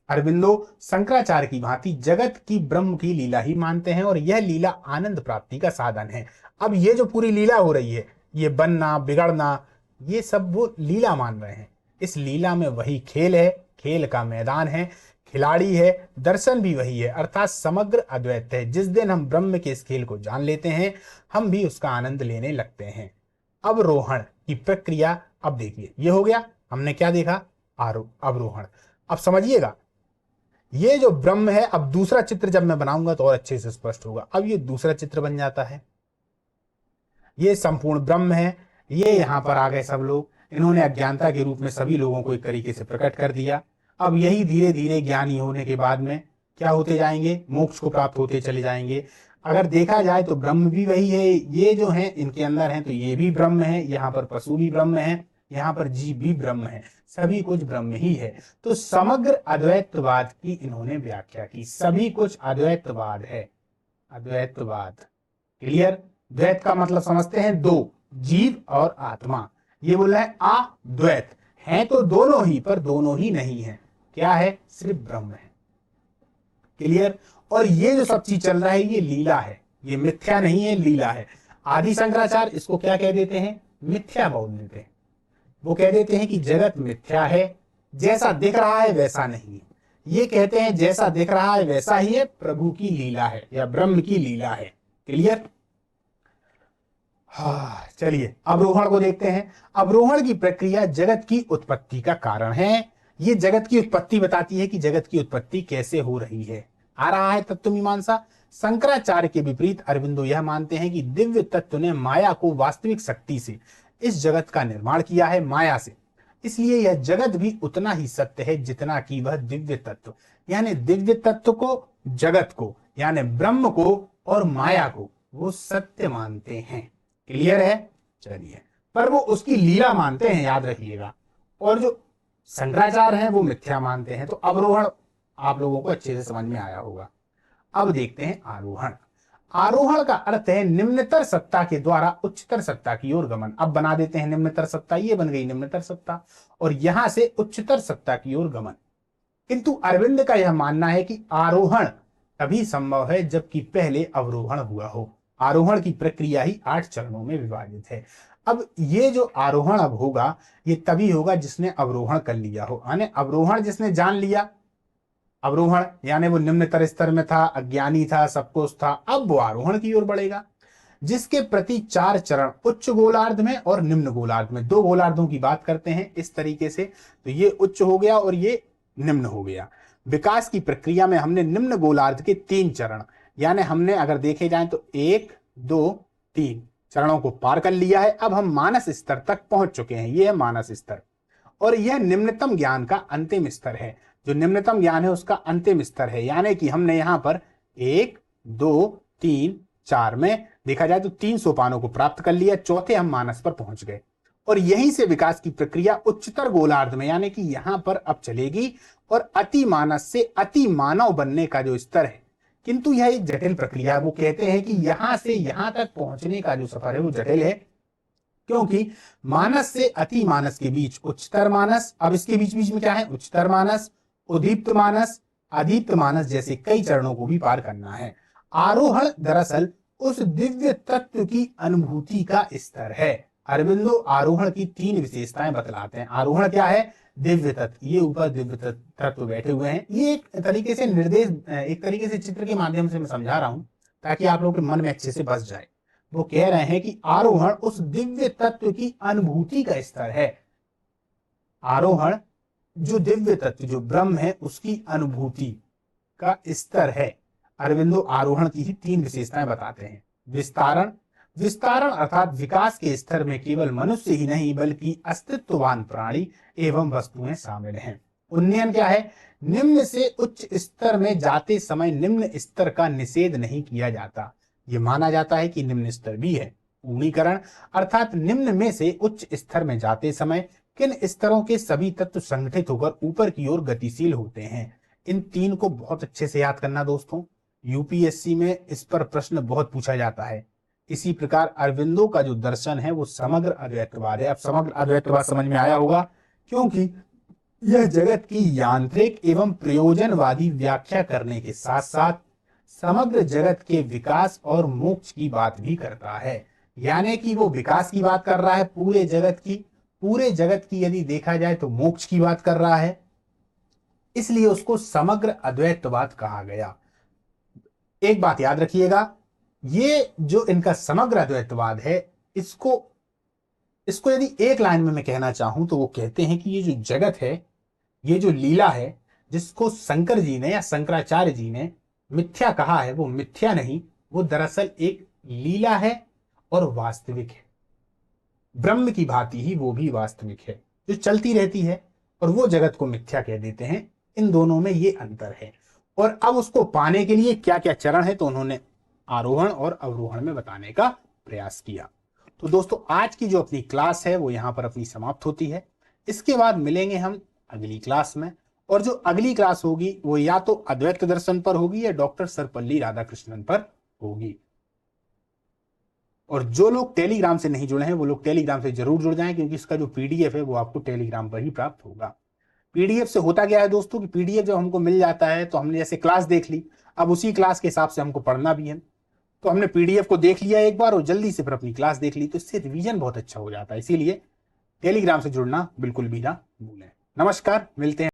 अरविंदो शंकराचार्य की भांति जगत की ब्रह्म की लीला ही मानते हैं और यह लीला आनंद प्राप्ति का साधन है। अब ये जो पूरी लीला हो रही है, ये बनना बिगड़ना, ये सब वो लीला मान रहे हैं। इस लीला में वही खेल है, खेल का मैदान है, खिलाड़ी है, दर्शन भी वही है, अर्थात समग्र अद्वैत है। जिस दिन हम ब्रह्म के इस खेल को जान लेते हैं हम भी उसका आनंद लेने लगते हैं। अवरोहण की प्रक्रिया, अब देखिए ये हो गया, हमने क्या देखा, अवरोहण। अब समझिएगा ये जो ब्रह्म है, अब दूसरा चित्र जब मैं बनाऊंगा तो और अच्छे से स्पष्ट होगा। अब ये दूसरा चित्र बन जाता है, ये संपूर्ण ब्रह्म है, ये यहां पर आ गए सब लोग, इन्होंने अज्ञानता के रूप में सभी लोगों को एक तरीके से प्रकट कर दिया। अब यही धीरे धीरे ज्ञानी होने के बाद में क्या होते जाएंगे, मोक्ष को प्राप्त होते चले जाएंगे। अगर देखा जाए तो ब्रह्म भी वही है, ये जो है इनके अंदर है तो ये भी ब्रह्म है, यहाँ पर पशु भी ब्रह्म है, यहाँ पर जीव भी ब्रह्म है, सभी कुछ ब्रह्म ही है। तो समग्र अद्वैतवाद की इन्होंने व्याख्या की, सभी कुछ अद्वैतवाद है, अद्वैतवाद। क्लियर। द्वैत का मतलब समझते हैं दो, जीव और आत्मा। ये बोला है अद्वैत, है तो दोनों ही पर दोनों ही नहीं है। क्या है, सिर्फ ब्रह्म है। क्लियर। और ये जो सब चीज चल रहा है ये लीला है, ये मिथ्या नहीं है, लीला है। आदि शंकराचार्य इसको क्या कह देते हैं, मिथ्या बोल देते हैं। वो कह देते हैं कि जगत मिथ्या है, जैसा दिख रहा है वैसा नहीं है। ये कहते हैं जैसा दिख रहा है वैसा ही है, प्रभु की लीला है या ब्रह्म की लीला है। क्लियर। हाँ, चलिए अवरोहण को देखते हैं। अवरोहण की प्रक्रिया जगत की उत्पत्ति का कारण है। ये जगत की उत्पत्ति बताती है कि जगत की उत्पत्ति कैसे हो रही है। आ रहा है तत्व मीमांसा। शंकराचार्य के विपरीत अरविंदो यह मानते हैं कि दिव्य तत्व ने माया को वास्तविक शक्ति से इस जगत का निर्माण किया है, माया से। इसलिए यह जगत भी उतना ही सत्य है जितना कि वह दिव्य तत्व, यानी दिव्य तत्व को, जगत को, यानी ब्रह्म को और माया को वो सत्य मानते हैं। क्लियर है। चलिए, पर वो उसकी लीला मानते हैं, याद रखिएगा। और जो शंकराचार्य हैं वो मिथ्या मानते हैं। तो अवरोहण आप लोगों को अच्छे से समझ में आया होगा। अब देखते हैं आरोहण। आरोहण का अर्थ है निम्नतर सत्ता के द्वारा उच्चतर सत्ता की ओर गमन। अब बना देते हैं निम्नतर सत्ता, ये बन गई निम्नतर सत्ता, और यहां से उच्चतर सत्ता की ओर गमन। किंतु अरविंद का यह मानना है कि आरोहण तभी संभव है जबकि पहले अवरोहण हुआ हो। आरोहण की प्रक्रिया ही 8 चरणों में विभाजित है। अब ये जो आरोहण अब होगा ये तभी होगा जिसने अवरोहण कर लिया हो, यानी अवरोहण जिसने जान लिया। अवरोहण यानी वो निम्नतर स्तर में था, अज्ञानी था, सब कुछ था, अब वो आरोहण की ओर बढ़ेगा, जिसके प्रति 4 चरण उच्च गोलार्ध में और निम्न गोलार्ध में, 2 गोलार्धों की बात करते हैं इस तरीके से। तो ये उच्च हो गया और ये निम्न हो गया। विकास की प्रक्रिया में हमने निम्न गोलार्ध के 3 चरण, यानी हमने अगर देखे जाए तो 1, 2, 3 चरणों को पार कर लिया है। अब हम मानस स्तर तक पहुंच चुके हैं, यह है मानस स्तर, और यह निम्नतम ज्ञान का अंतिम स्तर है। जो निम्नतम ज्ञान है उसका अंतिम स्तर है, यानी कि हमने यहां पर 1, 2, 3, 4 में देखा जाए तो 3 सोपानों को प्राप्त कर लिया, चौथे हम मानस पर पहुंच गए। और यहीं से विकास की प्रक्रिया उच्चतर गोलार्ध में, यानी कि यहां पर अब चलेगी, और अति मानस से अति मानव बनने का जो स्तर है, किंतु यह एक जटिल प्रक्रिया है। वो कहते हैं कि यहां से यहां तक पहुंचने का जो सफर है वो जटिल है, क्योंकि मानस से अति मानस के बीच उच्चतर मानस, अब इसके बीच बीच में क्या है, उच्चतर मानस, उदीप्त मानस, अदीप्त मानस जैसे कई चरणों को भी पार करना है। आरोहण दरअसल उस दिव्य तत्व की अनुभूति का स्तर है। अरविंदो आरोहण की 3 विशेषताएं बतलाते हैं। आरोहण क्या है, दिव्य तत्व, ये ऊपर दिव्य तत्व बैठे हुए हैं। ये एक तरीके से निर्देश, एक तरीके से चित्र के माध्यम से मैं समझा रहा हूं ताकि आप लोगों के मन में अच्छे से बस जाए। वो कह रहे हैं कि आरोहण उस दिव्य तत्व की अनुभूति का स्तर है। आरोहण जो दिव्य तत्व, जो ब्रह्म है, उसकी अनुभूति का स्तर है। अरविंदो आरोहण की ही 3 विशेषताएं बताते हैं। विस्तारण, विस्तारण अर्थात विकास के स्तर में केवल मनुष्य ही नहीं बल्कि अस्तित्ववान प्राणी एवं वस्तुएं शामिल हैं। उन्नयन क्या है, निम्न से उच्च स्तर में जाते समय निम्न स्तर का निषेध नहीं किया जाता। ये माना जाता है कि निम्न स्तर भी है। पूर्णीकरण अर्थात निम्न में से उच्च स्तर में जाते समय किन स्तरों के सभी तत्व संगठित होकर ऊपर की ओर गतिशील होते हैं। इन 3 को बहुत अच्छे से याद करना दोस्तों, यूपीएससी में इस पर प्रश्न बहुत पूछा जाता है। इसी प्रकार अरविंदो का जो दर्शन है वो समग्र अद्वैतवाद है। अब समग्र अद्वैतवाद समझ में आया होगा, क्योंकि यह जगत की यांत्रिक एवं प्रयोजनवादी व्याख्या करने के साथ साथ समग्र जगत के विकास और मोक्ष की बात भी करता है। यानी कि वो विकास की बात कर रहा है पूरे जगत की यदि देखा जाए तो मोक्ष की बात कर रहा है, इसलिए उसको समग्र अद्वैतवाद कहा गया। एक बात याद रखिएगा, ये जो इनका समग्र अद्वैतवाद है, इसको यदि एक लाइन में मैं कहना चाहूं तो वो कहते हैं कि ये जो जगत है, ये जो लीला है, जिसको शंकर जी ने या शंकराचार्य जी ने मिथ्या कहा है, वो मिथ्या नहीं, वो दरअसल एक लीला है और वास्तविक है। ब्रह्म की भांति ही वो भी वास्तविक है, जो चलती रहती है, और वो जगत को मिथ्या कह देते हैं। इन दोनों में ये अंतर है। और अब उसको पाने के लिए क्या क्या चरण है, तो उन्होंने आरोहण और अवरोहण में बताने का प्रयास किया। तो दोस्तों आज की जो अपनी क्लास है वो यहाँ पर अपनी समाप्त होती है। इसके बाद मिलेंगे हम अगली क्लास में, और जो अगली क्लास होगी वो या तो अद्वैत दर्शन पर होगी या डॉक्टर सर्वपल्ली राधाकृष्णन पर होगी। और जो लोग टेलीग्राम से नहीं जुड़े हैं वो लोग टेलीग्राम से जरूर जुड़ जाएं, क्योंकि इसका जो पीडीएफ है वो आपको टेलीग्राम पर ही प्राप्त होगा। पीडीएफ से होता क्या है दोस्तों कि पीडीएफ जब हमको मिल जाता है तो हमने जैसे क्लास देख ली, अब उसी क्लास के हिसाब से हमको पढ़ना भी है, तो हमने पीडीएफ को देख लिया एक बार और जल्दी से फिर अपनी क्लास देख ली, तो इससे रिवीजन बहुत अच्छा हो जाता है। इसीलिए टेलीग्राम से जुड़ना बिल्कुल भी ना भूलें। नमस्कार, मिलते हैं।